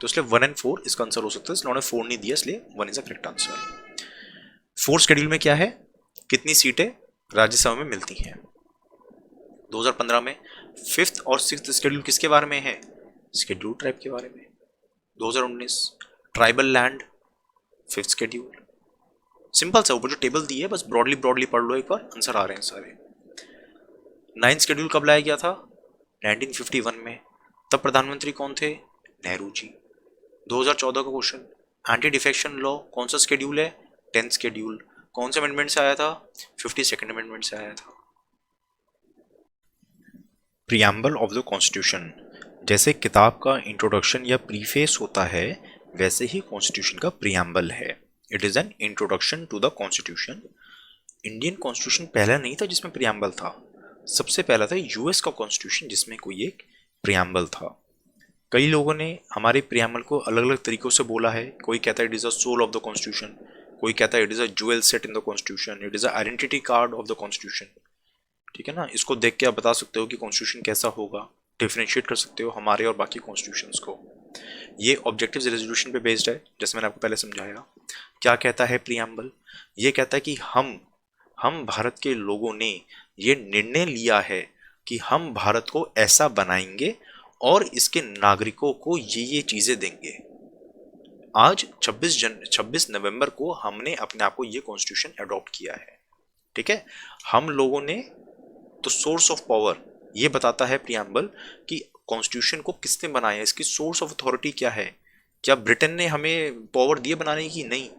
तो इसलिए 1 और 4 इसका आंसर हो सकता है। इसलिए उन्होंने 4 नहीं दिया, इसलिए 1 is the correct answer. 4th schedule में क्या है? कितनी सीटें राज्यसभा में मिलती हैं 2015 में। 5th और 6th शेड्यूल किसके बारे में है? शेड्यूल ट्राइब के बारे में। 2019 tribal land 5th schedule. Simple सा, ऊपर जो टेबल दी है बस ब्रॉडली ब्रॉडली पढ़ लो एक बार, आंसर आ रहे हैं सारे। 9th शेड्यूल कब लाया गया था? 1951 में। तब प्रधानमंत्री कौन थे? नेहरू जी। 2014 का क्वेश्चन, एंटी डिफेक्शन लॉ कौन सा शेड्यूल है? 10th schedule. कौन से अमेंडमेंट से आया था? 52nd अमेंडमेंट से आया था। प्रियम्बल ऑफ द कॉन्स्टिट्यूशन, जैसे किताब का इंट्रोडक्शन या प्रीफेस होता है, वैसे ही कॉन्स्टिट्यूशन का प्रियम्बल है। It is an introduction to the constitution. Indian constitution पहला नहीं था जिसमें प्रियम्बल था, सबसे पहला था यूएस का कॉन्स्टिट्यूशन जिसमें कोई एक प्रियम्बल था। कई लोगों ने हमारे प्रियम्बल को अलग अलग तरीकों से बोला है। कोई कहता है it is a soul of the constitution, कोई कहता है it is a jewel set in the constitution, it is a identity card of the constitution. ठीक है ना, इसको देख के आप बता सकते हो कि कॉन्स्टिट्यूशन कैसा होगा, डिफरेंशिएट कर सकते हो हमारे और बाकी कॉन्स्टिट्यूशंस को। ये ऑब्जेक्टिव्स रेजोल्यूशन पे बेस्ड है, जैसे मैंने आपको पहले समझाया। क्या कहता है प्रियम्बल? ये कहता है कि हम भारत के लोगों ने ये निर्णय लिया है कि हम भारत को ऐसा बनाएंगे और इसके नागरिकों को ये चीजें देंगे। आज 26 नवंबर को हमने अपने आप को ये कॉन्स्टिट्यूशन अडॉप्ट किया है। ठीक है, हम लोगों ने, तो सोर्स ऑफ पावर ये बताता है प्रियम्बल कि कॉन्स्टिट्यूशन को किसने बनाया, इसकी सोर्स ऑफ अथॉरिटी क्या है, क्या ब्रिटेन ने हमें पावर दी है बनाने की? नहीं,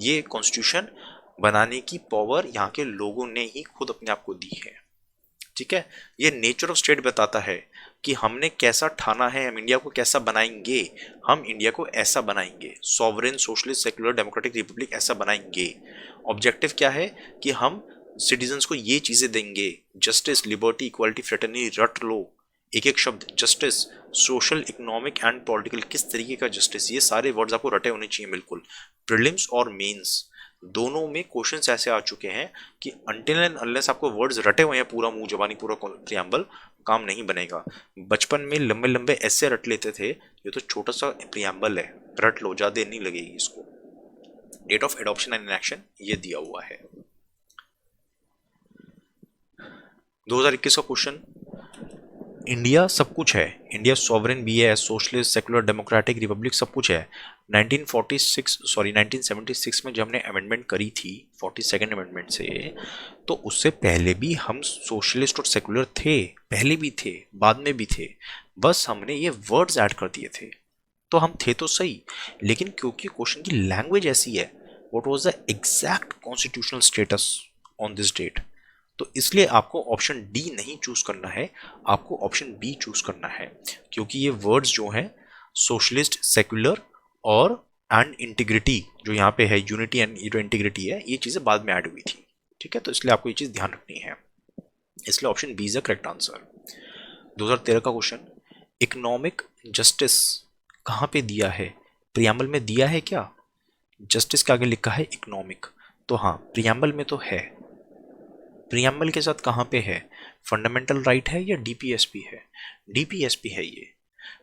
ये कॉन्स्टिट्यूशन बनाने की पावर यहाँ के लोगों ने ही खुद अपने आप को दी है। ठीक है, ये नेचर ऑफ स्टेट बताता है कि हमने कैसा ठाना है, हम इंडिया को कैसा बनाएंगे। हम इंडिया को ऐसा बनाएंगे, sovereign socialist secular democratic Republic ऐसा बनाएंगे। ऑब्जेक्टिव क्या है कि हम सिटीजन्स को ये चीजें देंगे, जस्टिस, लिबर्टी, इक्वालिटी, फ्रेटर्निटी, रट लो एक एक शब्द, justice, social, economic and political, किस तरीके का जस्टिस, ये सारे वर्ड्स आपको रटे होने चाहिए बिल्कुल। प्रीलिम्स और मेंस दोनों में क्वेश्चंस ऐसे आ चुके हैं कि अनटिल एंड अनलेस आपको वर्ड्स रटे हुए हैं पूरा मुंह जबानी पूरा प्रियम्बल, काम नहीं बनेगा। बचपन में लंबे लंबे ऐसे रट लेते थे, ये तो छोटा सा प्रियम्बल है, रट लो, ज्यादा नहीं लगेगी इसको। Date of adoption and enaction ये दिया हुआ है। 2021 का क्वेश्चन, इंडिया सब कुछ है, इंडिया सॉवरेन भी है, सोशलिस्ट सेकुलर डेमोक्रेटिक रिपब्लिक सब कुछ है। 1976 में जब हमने अमेंडमेंट करी थी 42nd अमेंडमेंट से, तो उससे पहले भी हम सोशलिस्ट और सेकुलर थे, पहले भी थे बाद में भी थे, बस हमने ये वर्ड्स ऐड कर दिए थे। तो हम थे तो सही, लेकिन क्योंकि क्वेश्चन की लैंग्वेज ऐसी है, what was the exact constitutional status on this date, तो इसलिए आपको ऑप्शन डी नहीं चूज करना है, आपको ऑप्शन बी चूज करना है, क्योंकि ये वर्ड्स जो हैं सोशलिस्ट, सेक्युलर और एंड इंटीग्रिटी, जो यहाँ पे है यूनिटी एंड जो इंटीग्रिटी है, ये चीजें बाद में ऐड हुई थी। ठीक है, तो इसलिए आपको ये चीज ध्यान रखनी है, इसलिए option B is the correct answer. 2013 का क्वेश्चन, इकोनॉमिक जस्टिस कहाँ पे दिया है? प्रियम्बल में दिया है क्या? जस्टिस के आगे लिखा है इकोनॉमिक, तो हाँ प्रियम्बल में तो है। प्रियम्बल के साथ कहाँ पे है? फंडामेंटल राइट है या डीपीएसपी है? डीपीएसपी है ये।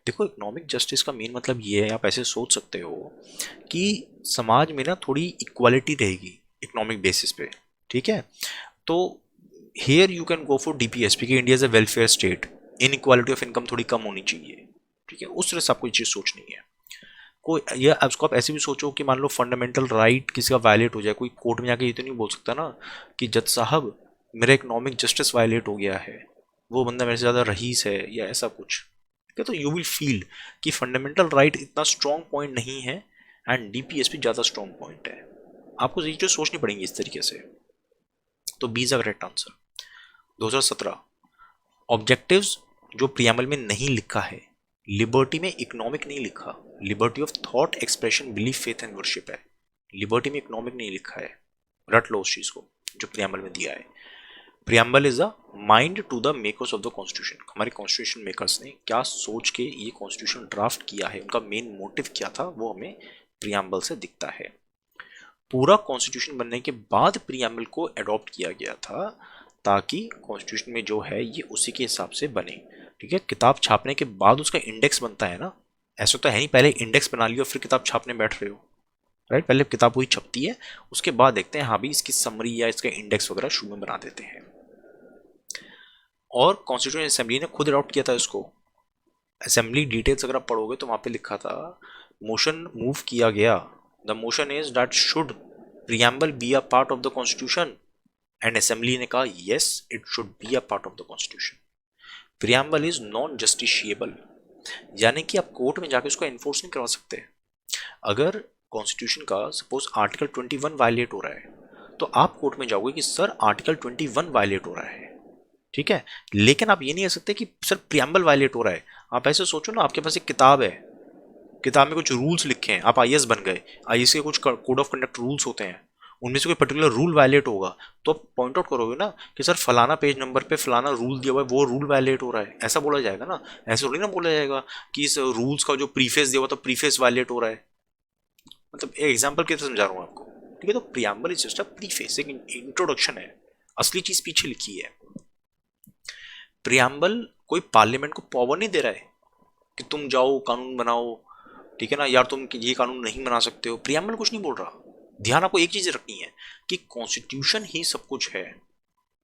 देखो, इकोनॉमिक जस्टिस का मेन मतलब ये है, आप ऐसे सोच सकते हो कि समाज में ना थोड़ी इक्वालिटी रहेगी इकोनॉमिक बेसिस पे। ठीक है, तो here you can go for DPSP कि India is a welfare state, inequality of income थोड़ी कम होनी चाहिए। ठीक है, उस तरह से आपको ये चीज़ सोचनी है। कोई या उसको आप ऐसे भी सोचो कि मान लो फंडामेंटल राइट किसी का वायलेट हो जाए, कोई कोर्ट में जाके ये तो नहीं बोल सकता ना कि जज साहब मेरा इकोनॉमिक जस्टिस वायलेट हो गया है, वो बंदा मेरे से ज़्यादा रईस है या ऐसा कुछ। ठीक है, तो यू विल फील कि फंडामेंटल राइट इतना स्ट्रॉन्ग पॉइंट नहीं है एंड डीपीएसपी ज़्यादा स्ट्रॉन्ग पॉइंट है। आपको ये चीज़ सोचनी पड़ेंगी इस तरीके से। तो B is the correct answer. 2017 objectives जो प्रियम्बल में नहीं लिखा है, लिबर्टी में इकोनॉमिक नहीं लिखा, liberty of thought, expression, belief, faith and worship है, लिबर्टी में इकोनॉमिक नहीं लिखा है। रट लो उस चीज को जो प्रियम्बल में दिया है। Preamble is the mind to the makers of the constitution, हमारे कॉन्स्टिट्यूशन मेकर्स ने क्या सोच के ये कॉन्स्टिट्यूशन ड्राफ्ट किया है, उनका मेन मोटिव क्या था, वो हमें प्रियम्बल से दिखता है। पूरा कॉन्स्टिट्यूशन बनने के बाद प्रियम्बल को अडॉप्ट किया गया था ताकि कॉन्स्टिट्यूशन में जो है ये उसी के हिसाब से बने। ठीक है, किताब छापने के बाद उसका इंडेक्स बनता है ना, ऐसा तो है नहीं पहले इंडेक्स बना लियो फिर किताब छापने बैठ रहे हो, राइट? पहले किताब वही छपती है, उसके बाद देखते हैं हाँ भी इसकी समरी या इसका इंडेक्स वगैरह शुरू में बना देते हैं। और कॉन्स्टिट्यूशन असेंबली ने खुद अडॉप्ट किया था इसको। असेंबली डिटेल्स अगर आप पढ़ोगे तो वहां पे लिखा था मोशन मूव किया गया, the motion is that should preamble be a part of the constitution, and assembly ने कहा yes it should be a part of the constitution. Preamble is non justiciable, यानी कि आप कोर्ट में जाके उसको एनफोर्स नहीं करवा सकते। अगर कॉन्स्टिट्यूशन का सपोज आर्टिकल 21 वायलेट हो रहा है तो आप कोर्ट में जाओगे कि सर आर्टिकल 21 वायलेट हो रहा है, ठीक है, लेकिन आप ये नहीं कह सकते कि सर प्रियम्बल वायलेट हो रहा है। आप ऐसे सोचो ना, आपके पास एक किताब है, किताब में कुछ रूल्स लिखे हैं, आप आईएएस बन गए, आईएएस के कुछ कोड ऑफ कंडक्ट रूल्स होते हैं, उनमें से कोई पर्टिकुलर रूल वायलेट होगा तो आप पॉइंट आउट करोगे ना कि सर फलाना पेज नंबर पे फलाना रूल दिया हुआ है, वो रूल वायलेट हो रहा है, ऐसा बोला जाएगा ना। ऐसे थोड़ी ना बोला जाएगा कि इस रूल्स का जो प्रीफेस दिया हुआ तो प्रीफेस वायलेट हो रहा है। मतलब एक एग्जाम्पल के समझा रहा हूँ आपको, ठीक है। तो preamble is just a preface, एक इंट्रोडक्शन है, असली चीज पीछे लिखी है। प्रियम्बल कोई पार्लियामेंट को पावर नहीं दे रहा है कि तुम जाओ कानून बनाओ, ठीक है ना, यार तुम ये कानून नहीं बना सकते हो, प्रियम्बल कुछ नहीं बोल रहा। ध्यान आपको एक चीज रखनी है कि कॉन्स्टिट्यूशन ही सब कुछ है,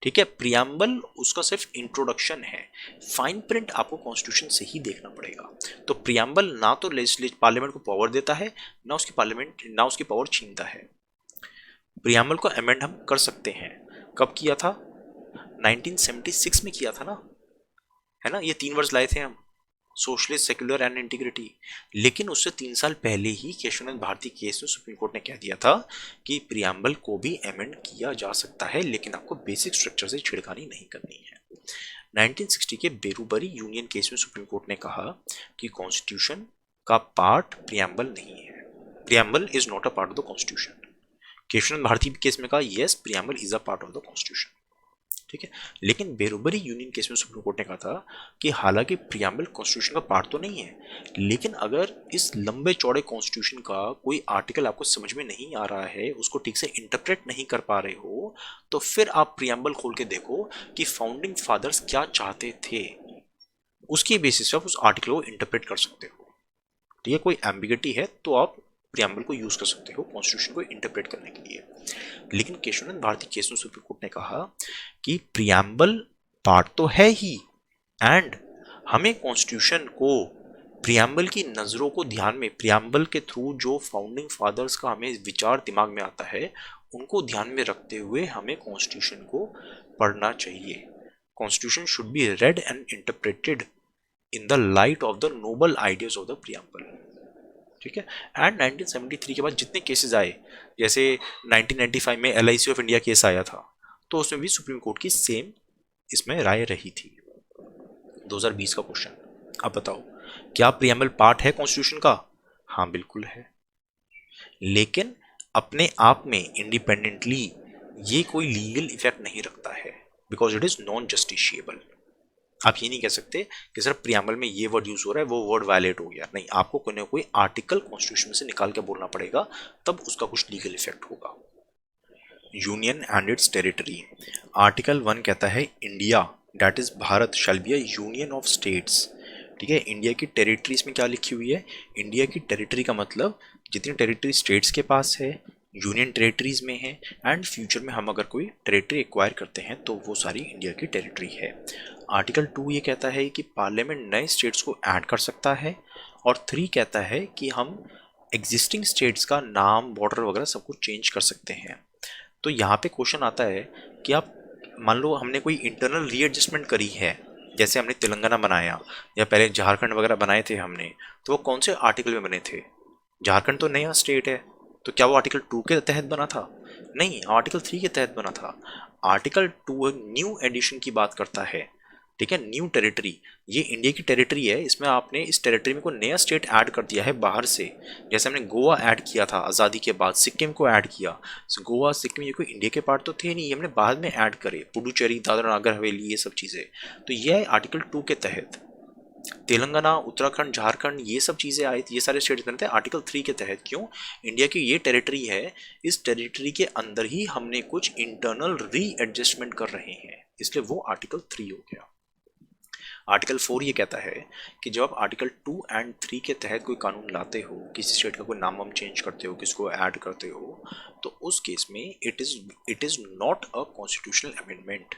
ठीक है, प्रियम्बल उसका सिर्फ इंट्रोडक्शन है, फाइन प्रिंट आपको कॉन्स्टिट्यूशन से ही देखना पड़ेगा। तो प्रियम्बल ना तो पार्लियामेंट को पावर देता है, ना उसकी पार्लियामेंट ना उसकी पावर छीनता है। प्रियम्बल को अमेंड हम कर सकते हैं, कब किया था? 1976 में किया था ना, है ना, ये 3 वर्ष लाए थे हम, सोशलिस्ट, सेक्युलर एंड इंटीग्रिटी। लेकिन उससे 3 साल पहले ही केशवनाथ भारती केस में सुप्रीम कोर्ट ने कह दिया था कि प्रियम्बल को भी अमेंड किया जा सकता है, लेकिन आपको बेसिक स्ट्रक्चर से छिड़खानी नहीं करनी है। 1960 के बेरूबरी यूनियन केस में सुप्रीम कोर्ट ने कहा कि कॉन्स्टिट्यूशन का पार्ट प्रियम्बल नहीं है, preamble is not a part of the constitution. Keshavnath Bharati case में कहा yes, preamble is a part of the constitution, ठीक है। लेकिन बेरोबरी यूनियन केस में सुप्रीम कोर्ट ने कहा था कि हालांकि प्रियम्बल कॉन्स्टिट्यूशन का पार्ट तो नहीं है, लेकिन अगर इस लंबे चौड़े कॉन्स्टिट्यूशन का कोई आर्टिकल आपको समझ में नहीं आ रहा है, उसको ठीक से इंटरप्रेट नहीं कर पा रहे हो, तो फिर आप प्रियम्बल खोल के देखो कि फाउंडिंग फादर्स क्या चाहते थे, उसकी बेसिस पे आप उस आर्टिकल को इंटरप्रेट कर सकते हो। ठीक है, कोई एम्बिगिटी है तो आप प्रियम्बल को यूज कर सकते हो कॉन्स्टिट्यूशन को इंटरप्रेट करने के लिए। लेकिन केशवनाथ भारती केस में सुप्रीम कोर्ट ने कहा कि प्रियम्बल पार्ट तो है ही, एंड हमें कॉन्स्टिट्यूशन को प्रियम्बल की नजरों को ध्यान में, प्रियम्बल के थ्रू जो फाउंडिंग फादर्स का हमें विचार दिमाग में आता है उनको ध्यान में रखते हुए हमें कॉन्स्टिट्यूशन को पढ़ना चाहिए। Constitution should be read and interpreted in the light of the noble ideas of the preamble, ठीक है। एंड 1973 के बाद जितने केसेस आए, जैसे 1995 में LIC ऑफ इंडिया केस आया था, तो उसमें भी सुप्रीम कोर्ट की सेम इसमें राय रही थी। 2020 का क्वेश्चन, अब बताओ क्या प्रियम्बल पार्ट है कॉन्स्टिट्यूशन का? हाँ बिल्कुल है, लेकिन अपने आप में इंडिपेंडेंटली ये कोई लीगल इफेक्ट नहीं रखता है, because it is non justiciable. आप ये नहीं कह सकते कि सर प्रियम्बल में ये वर्ड यूज हो रहा है, वो वर्ड वायलेट हो गया, नहीं, आपको कोई ना कोई आर्टिकल कॉन्स्टिट्यूशन से निकाल के बोलना पड़ेगा, तब उसका कुछ लीगल इफेक्ट होगा। Union and it's territory, article 1 कहता है India that is Bharat shall be a union of states, ठीक है। इंडिया की टेरिटरीज में क्या लिखी हुई है? इंडिया की टेरिटरी का मतलब जितनी टेरिटरी स्टेट्स के पास है, यूनियन टेरिटरीज में है, एंड फ्यूचर में हम अगर कोई टेरिटरी एक्वायर करते हैं तो वो सारी इंडिया की टेरिटरी है। आर्टिकल 2 ये कहता है कि पार्लियामेंट नए स्टेट्स को ऐड कर सकता है, और 3 कहता है कि हम एग्जिस्टिंग स्टेट्स का नाम, बॉर्डर वगैरह सब कुछ चेंज कर सकते हैं। तो यहाँ पे क्वेश्चन आता है कि आप मान लो हमने कोई इंटरनल रीएडजस्टमेंट करी है, जैसे हमने तेलंगाना बनाया या पहले झारखंड वगैरह बनाए थे हमने, तो वो कौन से आर्टिकल में बने थे? झारखंड तो नया स्टेट है, तो क्या वो आर्टिकल 2 के तहत बना था? नहीं, आर्टिकल 3 के तहत बना था। आर्टिकल 2 न्यू एडिशन की बात करता है, ठीक है, न्यू टेरिटरी। ये इंडिया की टेरिटरी है, इसमें आपने इस टेरिटरी में कोई नया स्टेट ऐड कर दिया है बाहर से, जैसे हमने गोवा ऐड किया था आज़ादी के बाद, सिक्किम को ऐड किया। गोवा सिक्किम ये कोई इंडिया के पार्ट तो थे नहीं, ये हमने बाद में ऐड करे, पुडुचेरी, दादरा नगर हवेली, ये सब चीज़ें। तो ये है आर्टिकल 2 के तहत। तेलंगाना, उत्तराखंड, झारखंड, ये सब चीज़ें आई थी, ये सारे स्टेट्स बने थे आर्टिकल 3 के तहत। क्यों? इंडिया की ये टेरिटरी है, इस टेरिटरी के अंदर ही हमने कुछ इंटरनल री एडजस्टमेंट कर रहे हैं, इसलिए वो आर्टिकल 3 हो गया। आर्टिकल 4 ये कहता है कि जब आप आर्टिकल 2 एंड 3 के तहत कोई कानून लाते हो, किसी स्टेट का कोई नाम वाम चेंज करते हो, किसको ऐड करते हो, तो उस केस में it is not a constitutional amendment,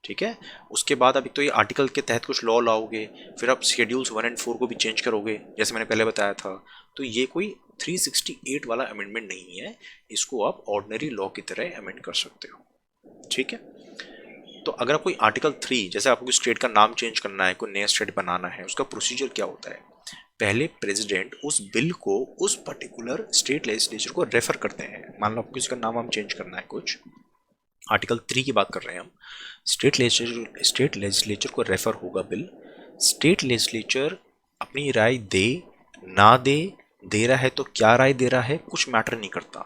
ठीक है। उसके बाद अब एक तो ये आर्टिकल के तहत कुछ लॉ लाओगे, फिर आप शेड्यूल्स 1 एंड 4 को भी चेंज करोगे, जैसे मैंने पहले बताया था। तो ये कोई 368 वाला अमेंडमेंट नहीं है, इसको आप ऑर्डिनरी लॉ की तरह अमेंड कर सकते हो, ठीक है। तो अगर कोई आर्टिकल 3, जैसे आपको स्टेट का नाम चेंज करना है, कोई नया स्टेट बनाना है, उसका प्रोसीजर क्या होता है? पहले प्रेसिडेंट उस बिल को उस पर्टिकुलर स्टेट लेजिस्लेचर को रेफर करते हैं। मान लो आपको किसी का नाम वाम चेंज करना है कुछ, आर्टिकल 3 की बात कर रहे हैं हम, स्टेट लेजिस्लेचर को रेफर होगा बिल, स्टेट लेजिस्लेचर अपनी राय दे ना दे, दे रहा है तो क्या राय दे रहा है कुछ मैटर नहीं करता,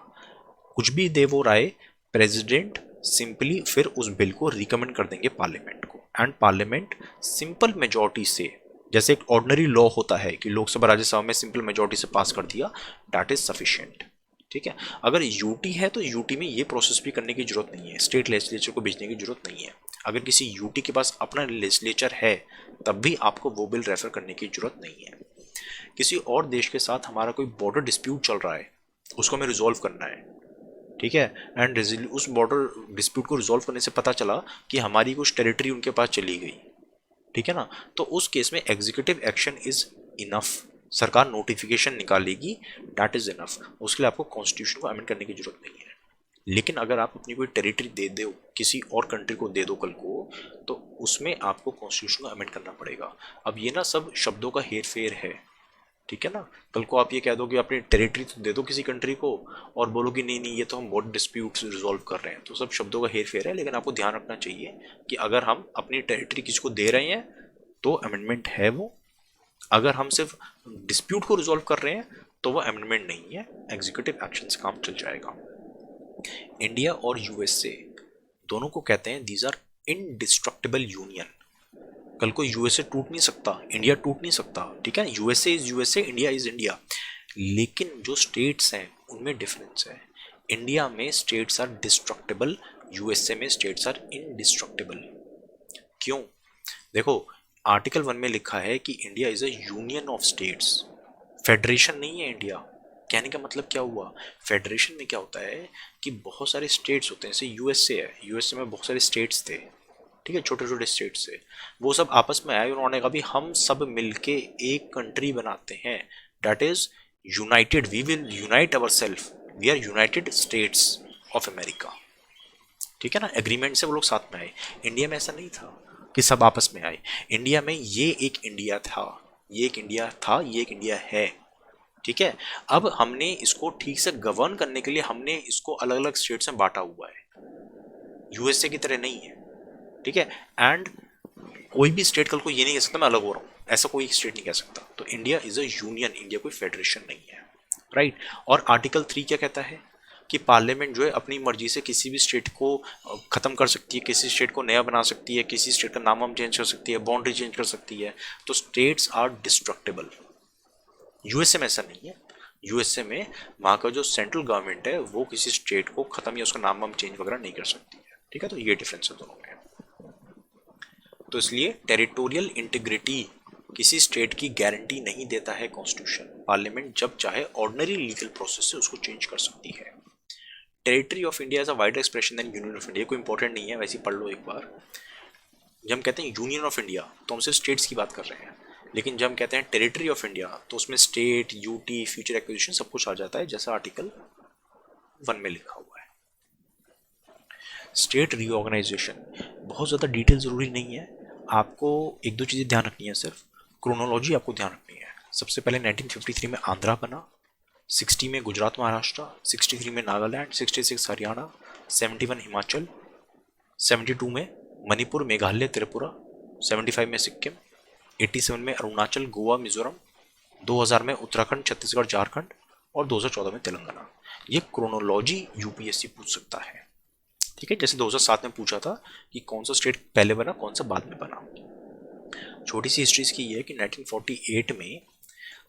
कुछ भी दे वो राय, प्रेसिडेंट सिंपली फिर उस बिल को रिकमेंड कर देंगे पार्लियामेंट को, एंड पार्लियामेंट सिंपल मेजॉरिटी से, जैसे एक ऑर्डिनरी लॉ होता है कि लोकसभा राज्यसभा में सिंपल मेजॉरिटी से पास कर दिया, दैट इज सफिशिएंट, ठीक है। अगर यूटी है तो यूटी में ये प्रोसेस भी करने की जरूरत नहीं है, स्टेट लेजिस्लेचर को भेजने की जरूरत नहीं है। अगर किसी यूटी के पास अपना लेजिस्लेचर है तब भी आपको वो बिल रेफर करने की जरूरत नहीं है। किसी और देश के साथ हमारा कोई बॉर्डर डिस्प्यूट चल रहा है, उसको हमें रिजॉल्व करना है, ठीक है, एंड उस बॉर्डर डिस्प्यूट को रिजॉल्व करने से पता चला कि हमारी कुछ टेरिटरी उनके पास चली गई, ठीक है ना, तो उस केस में एग्जीक्यूटिव एक्शन इज इनफ, सरकार नोटिफिकेशन निकालेगी, दैट इज इनफ, उसके लिए आपको कॉन्स्टिट्यूशन को अमेंड करने की जरूरत नहीं है। लेकिन अगर आप अपनी कोई टेरिटरी दे दो किसी और कंट्री को दे दो कल को, तो उसमें आपको कॉन्स्टिट्यूशन को अमेंड करना पड़ेगा। अब ये ना सब शब्दों का हेर फेर है, ठीक है ना। कल को आप ये कह दो कि अपनी टेरिटरी तो दे दो किसी कंट्री को और बोलो कि नहीं नहीं ये तो हम बहुत डिस्प्यूट्स रिजॉल्व कर रहे हैं, तो सब शब्दों का हेर फेर है। लेकिन आपको ध्यान रखना चाहिए कि अगर हम अपनी टेरिटरी किसी को दे रहे हैं तो अमेंडमेंट है वो, अगर हम सिर्फ डिस्प्यूट को रिजॉल्व कर रहे हैं तो वो अमेंडमेंट नहीं है, एग्जीक्यूटिव एक्शन से काम चल जाएगा। इंडिया और यूएसए दोनों को कहते हैं दीज आर इनडिस्ट्रक्टिबल यूनियन। कल को यूएसए टूट नहीं सकता, इंडिया टूट नहीं सकता, ठीक है। USA is USA, India is India. लेकिन जो स्टेट्स हैं उनमें डिफरेंस है। इंडिया में स्टेट्स आर डिस्ट्रक्टिबल, यूएसए में स्टेट्स आर इनडिस्ट्रक्टिबल। क्यों? देखो, आर्टिकल 1 में लिखा है कि India is a union of states, federation नहीं है इंडिया। कहने का मतलब क्या हुआ? फेडरेशन में क्या होता है कि बहुत सारे स्टेट्स होते हैं, जैसे यूएसए है, यूएसए में बहुत सारे स्टेट्स थे, ठीक है, छोटे छोटे स्टेट्स से, वो सब आपस में आए, उन्होंने कहा भी हम सब मिलके एक कंट्री बनाते हैं, that is united, we will unite our self, we are United States of America, ठीक है ना। एग्रीमेंट से वो लोग साथ में आए। इंडिया में ऐसा नहीं था कि सब आपस में आए। इंडिया में ये एक इंडिया था, ये एक इंडिया था, ये एक इंडिया है, ठीक है। अब हमने इसको ठीक से गवर्न करने के लिए हमने इसको अलग अलग स्टेट्स में बांटा हुआ है, यूएसए की तरह नहीं है, ठीक है। एंड कोई भी स्टेट कल को ये नहीं कह सकता मैं अलग हो रहा हूँ, ऐसा कोई स्टेट नहीं कह सकता। तो India is a union, India कोई फेडरेशन नहीं है, राइट। और आर्टिकल 3 क्या कहता है कि पार्लियामेंट जो है अपनी मर्जी से किसी भी स्टेट को खत्म कर सकती है, किसी स्टेट को नया बना सकती है, किसी स्टेट का नाम हम चेंज कर सकती है, बाउंड्री चेंज कर सकती है। तो स्टेट्स आर डिस्ट्रक्टेबल। यूएसए में ऐसा नहीं है। यूएसए में वहाँ का जो सेंट्रल गवर्नमेंट है वो किसी स्टेट को खत्म या उसका नाम हम चेंज वगैरह नहीं कर सकती है, ठीक है। तो ये डिफरेंस है दोनों में। तो इसलिए टेरिटोरियल इंटीग्रिटी किसी स्टेट की गारंटी नहीं देता है कॉन्स्टिट्यूशन। पार्लियामेंट जब चाहे ऑर्डिनरी लीगल प्रोसेस से उसको चेंज कर सकती है। Territory of India is a wider expression than union of India, कोई इंपॉर्टेंट नहीं है, वैसे ही पढ़ लो एक बार। जब हम कहते हैं यूनियन ऑफ इंडिया तो हम सिर्फ स्टेट्स की बात कर रहे हैं, लेकिन जब हम कहते हैं टेरिटरी ऑफ इंडिया तो उसमें स्टेट, यूटी, फ्यूचर एक्विजिशन सब कुछ आ जाता है, जैसा आर्टिकल 1 में लिखा हुआ है। स्टेट रीऑर्गेनाइजेशन बहुत ज़्यादा डिटेल ज़रूरी नहीं है, आपको एक दो चीज़ें ध्यान रखनी है, सिर्फ क्रोनोलॉजी आपको ध्यान रखनी है। सबसे पहले 1953 में आंध्रा बना, 60 में गुजरात महाराष्ट्र, 63 में नागालैंड, 66 हरियाणा, 71 हिमाचल, 72 में मणिपुर, मेघालय, त्रिपुरा, 75 में सिक्किम, 87 में अरुणाचल, गोवा, मिजोरम, 2000 में उत्तराखंड, छत्तीसगढ़, झारखंड और 2014 में तेलंगाना। ये क्रोनोलॉजी यूपीएससी पूछ सकता है, ठीक है। जैसे 2007 में पूछा था कि कौन सा स्टेट पहले बना, कौन सा बाद में बना। छोटी सी हिस्ट्री की ये है कि 1948 में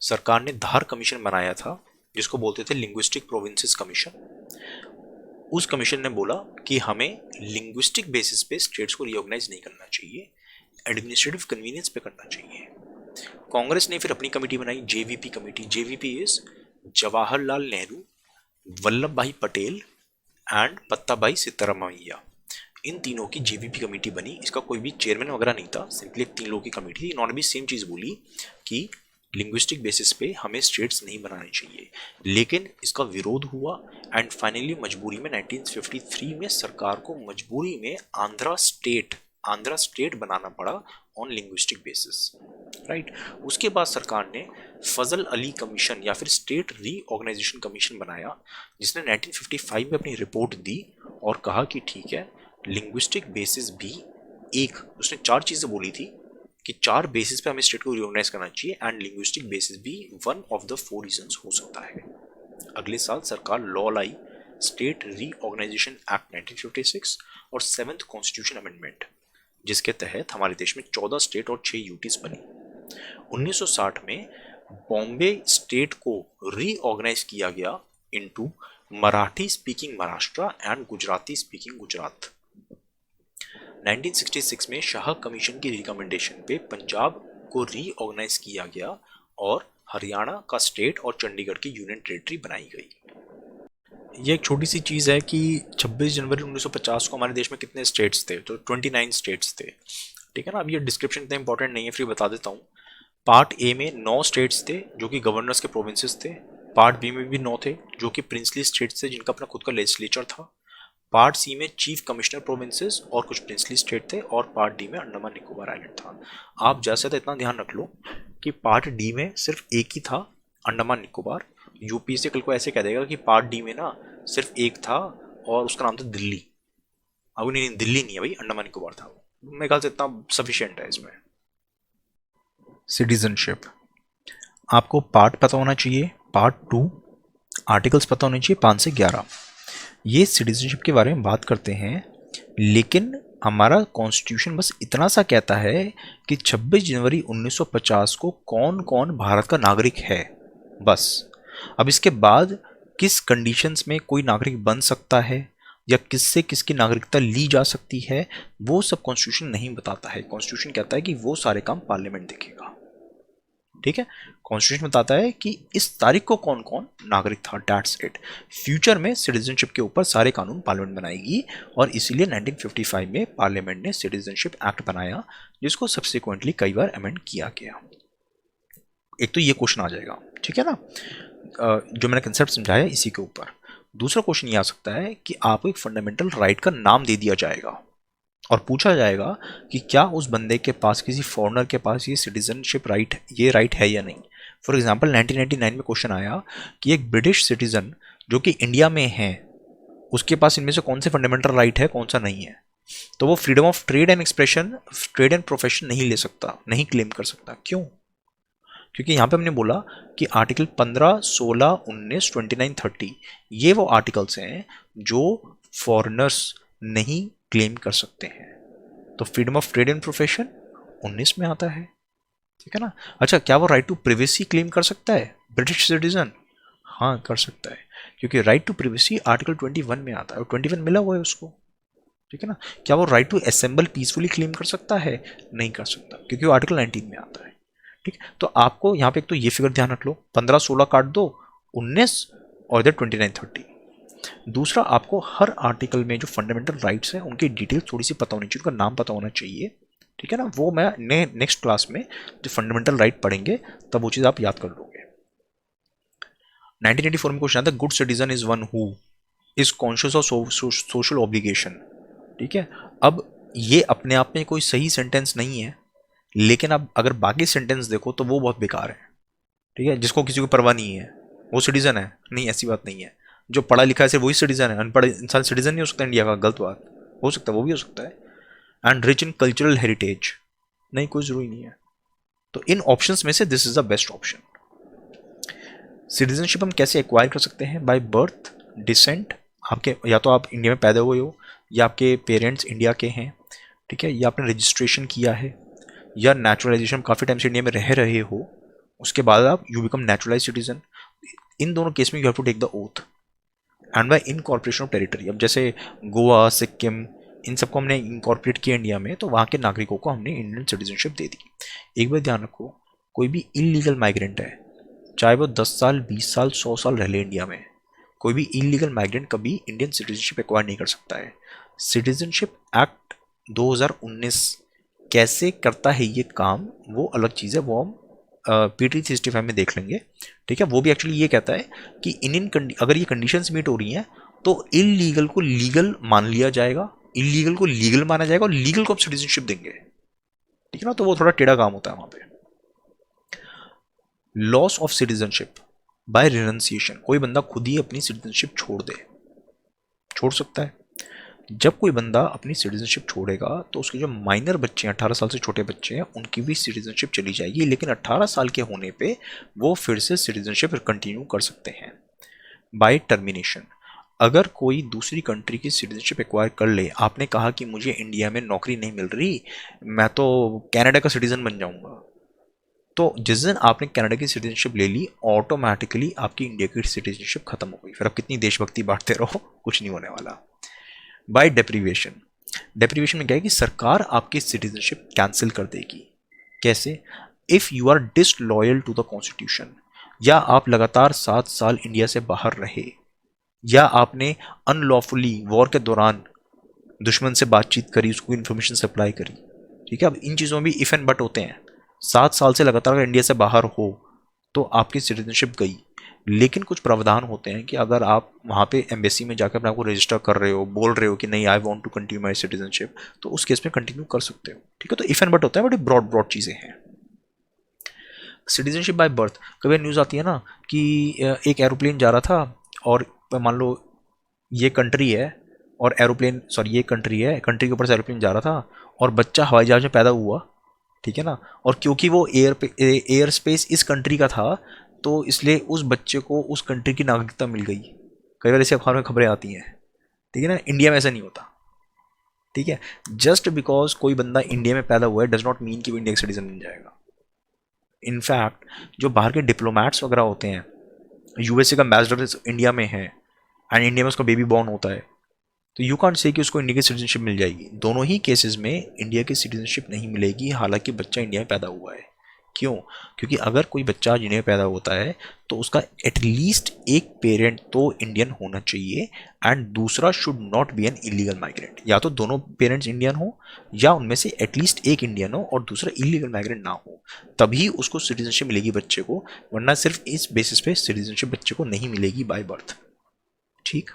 सरकार ने धार कमीशन बनाया था, जिसको बोलते थे लिंग्विस्टिक प्रोविंसेस कमीशन। उस कमीशन ने बोला कि हमें लिंग्विस्टिक बेसिस पे स्टेट्स को रिऑर्गेनाइज नहीं करना चाहिए, एडमिनिस्ट्रेटिव कन्वीनियंस पे करना चाहिए। कांग्रेस ने फिर अपनी कमेटी बनाई, JVP committee. JVP is Jawaharlal Nehru, Vallabh भाई पटेल एंड पत्ताभाई सीतारामैया। इन तीनों की जेवीपी कमेटी बनी। इसका कोई भी चेयरमैन वगैरह नहीं था, सिंपली 3 लोगों की कमेटी थी। इन्होंने भी सेम चीज़ बोली कि लिंग्विस्टिक बेसिस पे हमें स्टेट्स नहीं बनाने चाहिए, लेकिन इसका विरोध हुआ एंड फाइनली मजबूरी में 1953 में सरकार को मजबूरी में आंध्रा स्टेट बनाना पड़ा ऑन लिंग्विस्टिक बेसिस, राइट। उसके बाद सरकार ने फजल अली कमीशन या फिर स्टेट रीऑर्गेनाइजेशन कमीशन बनाया, जिसने 1955 में अपनी रिपोर्ट दी और कहा कि ठीक है, लिंग्विस्टिक बेसिस भी एक, उसने 4 चीज़ें बोली थी कि 4 बेसिस पे हमें स्टेट को रिऑर्गेनाइज करना चाहिए एंड लिंग्विस्टिक बेसिस भी वन ऑफ द 4 रीजंस हो सकता है। अगले साल सरकार लॉ लाई, स्टेट रीऑर्गेनाइजेशन एक्ट 1956 और 7th कॉन्स्टिट्यूशन अमेंडमेंट, जिसके तहत हमारे देश में 14 स्टेट और 6 यूटीज बनी। 1960 में बॉम्बे स्टेट को रीऑर्गेनाइज किया गया into Marathi speaking Maharashtra and Gujarati speaking Gujarat. 1966 में शाह कमीशन की रिकमेंडेशन पे पंजाब को रीऑर्गेनाइज किया गया और हरियाणा का स्टेट और चंडीगढ़ की यूनियन टेरिटरी बनाई गई। ये एक छोटी सी चीज़ है कि 26 जनवरी 1950 को हमारे देश में कितने स्टेट्स थे, तो 29 स्टेट्स थे, ठीक है ना। अब ये डिस्क्रिप्शन इतना इंपॉर्टेंट नहीं है, फिर बता देता हूँ। पार्ट ए में 9 स्टेट्स थे जो कि गवर्नर्स के प्रोविंसेस थे। पार्ट बी में भी 9 थे जो कि प्रिंसली स्टेट्स थे जिनका अपना खुद का लेजिस्लेचर था। पार्ट सी में चीफ कमिश्नर प्रोविंसेस और कुछ प्रिंसली स्टेट थे, और पार्ट डी में अंडमान निकोबार आइलैंड था। आप जैसे तो इतना ध्यान रख लो कि पार्ट डी में सिर्फ एक ही था, अंडमान निकोबार। यूपी से कल को ऐसे कह देगा कि पार्ट डी में ना सिर्फ एक था और उसका नाम था दिल्ली। अब नहीं, दिल्ली नहीं है भाई, अंडमान निकोबार था। मेरे ख्याल से इतना सफिशिएंट है इसमें। सिटीजनशिप आपको पार्ट पता होना चाहिए, पार्ट 2 आर्टिकल्स पता होने चाहिए 5 से 11। ये सिटीजनशिप के बारे में बात करते हैं, लेकिन हमारा कॉन्स्टिट्यूशन बस इतना सा कहता है कि 26 जनवरी 1950 को कौन कौन भारत का नागरिक है, बस। अब इसके बाद किस कंडीशंस में कोई नागरिक बन सकता है या किससे किसकी नागरिकता ली जा सकती है, वो सब कॉन्स्टिट्यूशन नहीं बताता है। कॉन्स्टिट्यूशन कहता है कि वो सारे काम पार्लियामेंट देखेगा, ठीक है। कॉन्स्टिट्यूशन बताता है कि इस तारीख को कौन कौन नागरिक था, दैट्स इट। फ्यूचर में सिटीजनशिप के ऊपर सारे कानून पार्लियामेंट बनाएगी, और इसीलिए 1955 में पार्लियामेंट ने सिटीजनशिप एक्ट बनाया, जिसको सब्सिक्वेंटली कई बार अमेंड किया गया। एक तो ये क्वेश्चन आ जाएगा, ठीक है ना, जो मैंने कंसेप्ट समझाया इसी के ऊपर। दूसरा क्वेश्चन ये आ सकता है कि आपको एक फंडामेंटल राइट का नाम दे दिया जाएगा और पूछा जाएगा कि क्या उस बंदे के पास, किसी फॉरेनर के पास ये सिटीजनशिप राइट, ये राइट है या नहीं। फॉर एग्जांपल 1999 में क्वेश्चन आया कि एक ब्रिटिश सिटीजन जो कि इंडिया में है, उसके पास इनमें से कौन से फंडामेंटल राइट है, कौन सा नहीं है। तो वो freedom of trade and expression, trade and profession नहीं ले सकता, नहीं क्लेम कर सकता। क्यों? क्योंकि यहाँ पे हमने बोला कि आर्टिकल 15, 16, 19, 29, 30 ये वो आर्टिकल्स हैं जो फॉरेनर्स नहीं क्लेम कर सकते हैं। तो freedom of trade and profession 19 में आता है, ठीक है ना। अच्छा, क्या वो राइट टू प्रिवेसी क्लेम कर सकता है ब्रिटिश सिटीजन? हाँ, कर सकता है, क्योंकि राइट टू प्रिवेसी आर्टिकल 21 में आता है और 21 मिला हुआ है उसको, ठीक है ना। क्या वो right to assemble peacefully claim कर सकता है? नहीं कर सकता, क्योंकि वो आर्टिकल 19 में आता है, ठीक। तो आपको यहाँ पे एक तो ये फिगर ध्यान रख लो, 15, 16 काट दो, 19 और इधर 29, 30। दूसरा, आपको हर आर्टिकल में जो फंडामेंटल राइट्स हैं उनकी डिटेल थोड़ी सी पता होनी चाहिए, उनका नाम पता होना चाहिए, ठीक है ना। वो मैं नेक्स्ट क्लास में जो फंडामेंटल राइट पढ़ेंगे तब वो चीज़ आप याद कर लोगे। 1984 में क्वेश्चन आता है, good citizen is one who is conscious of social obligation, ठीक है। अब ये अपने आप में कोई सही सेंटेंस नहीं है, लेकिन अब अगर बाकी सेंटेंस देखो तो वो बहुत बेकार है, ठीक है। जिसको किसी को परवाह नहीं है वो सिटीजन है? नहीं, ऐसी बात नहीं है। जो पढ़ा लिखा है सिर्फ वही सिटीजन है, अनपढ़ इंसान सिटीजन नहीं हो सकता इंडिया का, गलत बात। हो सकता है, वो भी हो सकता है। And rich in cultural heritage, नहीं, कोई जरूरी नहीं है। तो इन ऑप्शंस में से this is the best option. Citizenship हम कैसे एक्वायर कर सकते हैं? बाय बर्थ, डिसेंट, आपके या तो आप इंडिया में पैदा हुए हो या आपके पेरेंट्स इंडिया के हैं, ठीक है, या आपने रजिस्ट्रेशन किया है, या नेचुरलाइजेशन, काफ़ी टाइम से इंडिया में रह रहे हो, उसके बाद आप यू बिकम नेचुरलाइज सिटीजन। इन दोनों केस में you have to take the oath. And by incorporation of territory, अब जैसे गोवा, सिक्किम, इन सबको हमने इनकॉर्पोरेट किया इंडिया में, तो वहाँ के नागरिकों को हमने इंडियन सिटीजनशिप दे दी। एक बार ध्यान रखो, कोई भी इलीगल माइग्रेंट है, चाहे वो 10 साल, 20 साल, 100 साल रह ले इंडिया में, कोई भी इलीगल माइग्रेंट कभी इंडियन सिटीजनशिप एक्वायर नहीं कर सकता है। सिटीजनशिप एक्ट 2019 कैसे करता है ये काम, वो अलग चीज़ है, वो हम PT 365 में देख लेंगे, ठीक है। वो भी एक्चुअली ये कहता है कि अगर ये कंडीशंस मीट हो रही हैं तो इलीगल को लीगल मान लिया जाएगा, इलीगल को लीगल माना जाएगा और लीगल को आप सिटीजनशिप देंगे, ठीक है ना। तो वो थोड़ा टेढ़ा काम होता है वहां पे। Loss of citizenship by renunciation, कोई बंदा खुद ही अपनी सिटीजनशिप छोड़ सकता है। जब कोई बंदा अपनी सिटीजनशिप छोड़ेगा तो उसके जो माइनर बच्चे हैं, 18 साल से छोटे बच्चे हैं, उनकी भी सिटीजनशिप चली जाएगी, लेकिन 18 साल के होने पे वो फिर से सिटीजनशिप कंटिन्यू कर सकते हैं। बाय टर्मिनेशन, अगर कोई दूसरी कंट्री की सिटीजनशिप एक्वायर कर ले, आपने कहा कि मुझे इंडिया में नौकरी नहीं मिल रही, मैं तो कनाडा का सिटीजन बन जाऊंगा, तो जिस दिन आपने कनाडा की सिटीजनशिप ले ली, ऑटोमेटिकली आपकी इंडिया की सिटीजनशिप खत्म हो गई। फिर आप कितनी देशभक्ति बांटते रहो, कुछ नहीं होने वाला। बाय डेप्रीवेशन, डेप्रीवेशन में क्या है कि सरकार आपकी सिटीजनशिप कैंसिल कर देगी। कैसे? If you are disloyal to the constitution, या आप लगातार 7 साल इंडिया से बाहर रहे, या आपने अनलॉफुली वॉर के दौरान दुश्मन से बातचीत करी, उसको इन्फॉर्मेशन सप्लाई करी, ठीक है। अब इन चीज़ों में भी इफ एंड बट होते हैं। 7 साल से लगातार अगर इंडिया से बाहर हो तो आपकी सिटीजनशिप गई, लेकिन कुछ प्रावधान होते हैं कि अगर आप वहाँ पे एम्बेसी में जाकर अपने आप को रजिस्टर कर रहे हो, बोल रहे हो कि नहीं I want to continue my citizenship, तो उस केस में कंटिन्यू कर सकते हो। ठीक है, तो इफ एंड बट होता है, बट ब्रॉड ब्रॉड चीज़ें हैं। सिटीजनशिप बाय बर्थ, कभी न्यूज़ आती है ना कि एक एरोप्लेन जा रहा था और मान लो ये कंट्री है और एरोप्लेन, सॉरी ये कंट्री है, कंट्री के ऊपर से एरोप्लेन जा रहा था और बच्चा हवाई जहाज में पैदा हुआ, ठीक है ना, और क्योंकि वो एयर स्पेस इस कंट्री का था तो इसलिए उस बच्चे को उस कंट्री की नागरिकता मिल गई। कई बार ऐसे अखबार में खबरें आती हैं, ठीक है ना। इंडिया में ऐसा नहीं होता, ठीक है। जस्ट बिकॉज कोई बंदा इंडिया में पैदा हुआ है डज नॉट मीन कि वो इंडिया का सिटीजन बन जाएगा। इनफैक्ट जो बाहर के डिप्लोमैट्स वगैरह होते हैं, यूएसए का एम्बेसडर इंडिया में है एंड इंडिया में उसका बेबी बॉर्न होता है, तो यू कांट से कि उसको इंडिया की सिटीजनशिप मिल जाएगी। दोनों ही केसेस में इंडिया की सिटीजनशिप नहीं मिलेगी हालांकि बच्चा इंडिया में पैदा हुआ है। क्यों? क्योंकि अगर कोई बच्चा इंडिया में पैदा होता है तो उसका एटलीस्ट एक पेरेंट तो इंडियन होना चाहिए एंड दूसरा should not B an illegal migrant. या तो दोनों पेरेंट्स इंडियन हो या उनमें से एटलीस्ट एक इंडियन हो और दूसरा इलीगल माइग्रेंट ना हो, तभी उसको सिटीजनशिप मिलेगी बच्चे को, वरना सिर्फ इस बेसिस पे सिटीजनशिप बच्चे को नहीं मिलेगी बाय बर्थ। ठीक।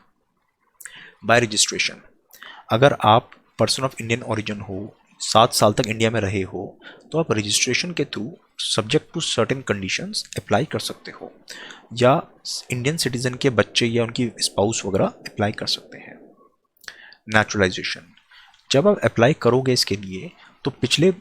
बाय रजिस्ट्रेशन, अगर आप पर्सन ऑफ इंडियन ओरिजिन हो, 7 साल तक इंडिया में रहे हो, तो आप रजिस्ट्रेशन के through subject to certain conditions apply कर सकते हो, या इंडियन सिटीजन के बच्चे या उनकी स्पाउस वगैरह अप्लाई कर सकते हैं। नेचुरलाइजेशन, जब आप अप्लाई करोगे इसके लिए तो पिछले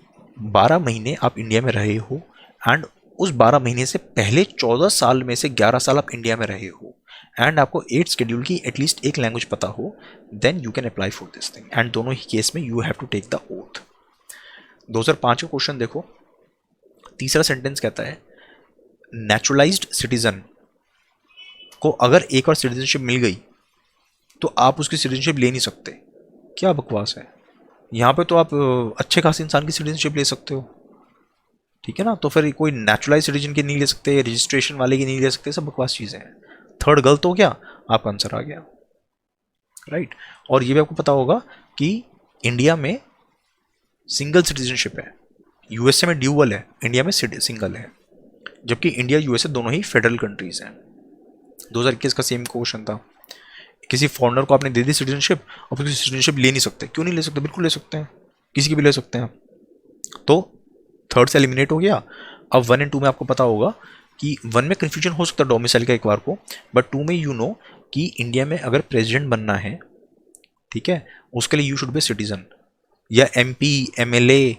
12 महीने आप इंडिया में रहे हो एंड उस 12 महीने से पहले 14 साल में से 11 साल आप इंडिया में रहे हो एंड आपको 8 शेड्यूल की एटलीस्ट एक लैंग्वेज पता हो, then you can apply for this thing and दोनों ही केस में you have to take the oath. 2005 का क्वेश्चन देखो, तीसरा सेंटेंस कहता है नेचुरलाइज्ड सिटीजन को अगर एक बार सिटीजनशिप मिल गई तो आप उसकी सिटीजनशिप ले नहीं सकते। क्या बकवास है, यहाँ पे तो आप अच्छे खासे इंसान की सिटीजनशिप ले सकते हो, ठीक है ना। तो फिर कोई नेचुरलाइज सिटीजन की नहीं ले सकते, रजिस्ट्रेशन वाले की नहीं ले सकते, सब बकवास चीज़ें हैं। थर्ड गलत हो गया, आपका आंसर आ गया राइट। और ये भी आपको पता होगा कि इंडिया में सिंगल सिटीजनशिप है, यूएसए में ड्यूअल है, इंडिया में सिंगल है, जबकि इंडिया यूएसए दोनों ही फेडरल कंट्रीज हैं। 2021 का सेम क्वेश्चन था, किसी फॉरेनर को आपने दे दी सिटीजनशिप, आप उसकी सिटीजनशिप ले नहीं सकते। क्यों नहीं ले सकते? बिल्कुल ले सकते हैं, किसी की भी ले सकते हैं। तो थर्ड से एलिमिनेट हो गया। अब 1 एंड 2 में आपको पता होगा कि 1 में कन्फ्यूजन हो सकता है डोमिसाइल का एक बार को, बट 2 में यू नो कि इंडिया में अगर प्रेसिडेंट बनना है, ठीक है, उसके लिए यू शुड बी सिटीजन, या एमपी, एमएलए,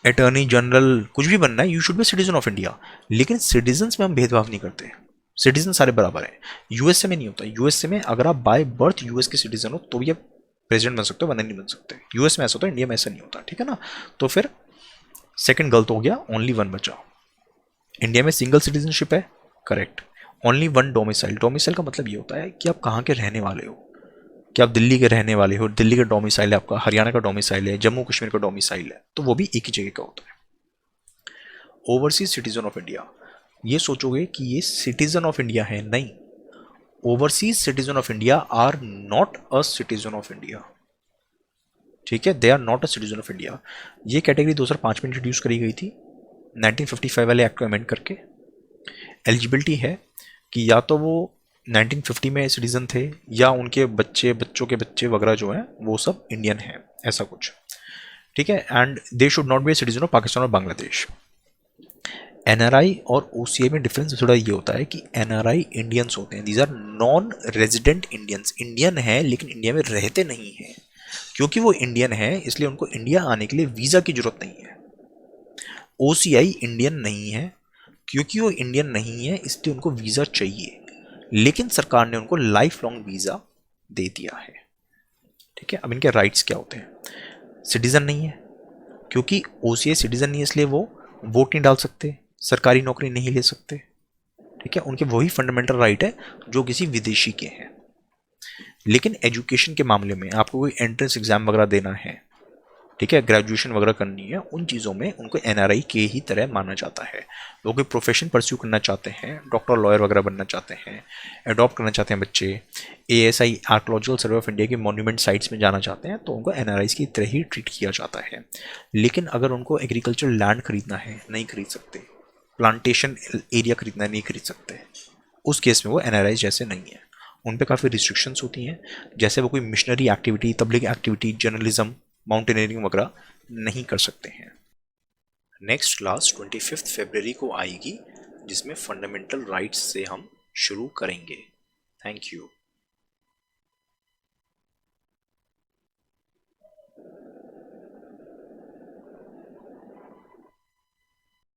अटॉर्नी जनरल, कुछ भी बनना है, you should be citizen of India. लेकिन सिटीजन्स में हम भेदभाव नहीं करते, सिटीजन सारे बराबर हैं। यूएसए में नहीं होता, यूएसए में अगर आप बाय बर्थ यूएस के सिटीजन हो तो भी आप प्रेसिडेंट बन सकते हो, वरना नहीं बन सकते। यूएस में ऐसा होता है, इंडिया में ऐसा नहीं होता, ठीक है ना। तो फिर सेकंड गलत हो गया, ओनली 1 बचा। इंडिया में सिंगल सिटीजनशिप है, करेक्ट। ओनली 1 डोमिसाइल, डोमिसाइल का मतलब ये होता है कि आप कहाँ के रहने वाले हो, कि आप दिल्ली के रहने वाले हो, दिल्ली का डोमिसाइल है आपका, हरियाणा का डोमिसाइल है, जम्मू कश्मीर का डोमिसाइल है, तो वो भी एक ही जगह का होता है। ओवरसीज सिटीजन ऑफ इंडिया, ये सोचोगे कि ये सिटीजन ऑफ इंडिया है, नहीं। Overseas citizen of India are not a citizen of India, ठीक है, they are not a citizen of India. ये कैटेगरी 2005 में इंट्रोड्यूस करी गई थी 1955 वाले एक्ट को अमेंड करके। एलिजिबिलिटी है कि या तो वो 1950 में सिटीजन थे या उनके बच्चे, बच्चों के बच्चे वगैरह जो हैं वो सब इंडियन हैं, ऐसा कुछ, ठीक है। And they should not be citizen of Pakistan और बांग्लादेश। एनआरआई और ओसीआई में डिफरेंस थोड़ा ये होता है कि एनआरआई इंडियंस होते हैं, these are non resident Indians, Indian है लेकिन इंडिया में रहते नहीं हैं। क्योंकि वो इंडियन है इसलिए उनको इंडिया आने के लिए वीज़ा की जरूरत नहीं है। ओसीआई इंडियन नहीं है, क्योंकि वो इंडियन नहीं है इसलिए उनको वीज़ा चाहिए, लेकिन सरकार ने उनको लाइफ लॉन्ग वीज़ा दे दिया है, ठीक है। अब इनके राइट्स क्या होते हैं? सिटीज़न नहीं है, क्योंकि ओसीआई सिटीज़न नहीं है इसलिए वो वोट नहीं डाल सकते, सरकारी नौकरी नहीं ले सकते, ठीक है। उनके वही फंडामेंटल राइट है जो किसी विदेशी के हैं। लेकिन एजुकेशन के मामले में आपको कोई एंट्रेंस एग्जाम वगैरह देना है, ठीक है, ग्रेजुएशन वगैरह करनी है, उन चीज़ों में उनको एनआरआई के ही तरह माना जाता है। वो कोई प्रोफेशन परस्यू करना चाहते हैं, डॉक्टर लॉयर वगैरह बनना चाहते हैं, अडॉप्ट करना चाहते हैं बच्चे, ASI archaeological survey of India के मॉन्यूमेंट साइट्स में जाना चाहते हैं, तो उनको एनआरआई की तरह ही ट्रीट किया जाता है। लेकिन अगर उनको एग्रीकल्चर लैंड खरीदना है, नहीं खरीद सकते, प्लांटेशन एरिया खरीदना है, नहीं खरीद सकते, उस केस में वो एनआरआई जैसे नहीं है, उन पे काफ़ी रिस्ट्रिक्शंस होती हैं, जैसे वो कोई मिशनरी एक्टिविटी, तबलीग एक्टिविटी, जर्नलिज्म, माउंटेनियरिंग वगैरह नहीं कर सकते हैं। नेक्स्ट क्लास 25 फरवरी को आएगी, जिसमें फंडामेंटल राइट्स से हम शुरू करेंगे। Thank you.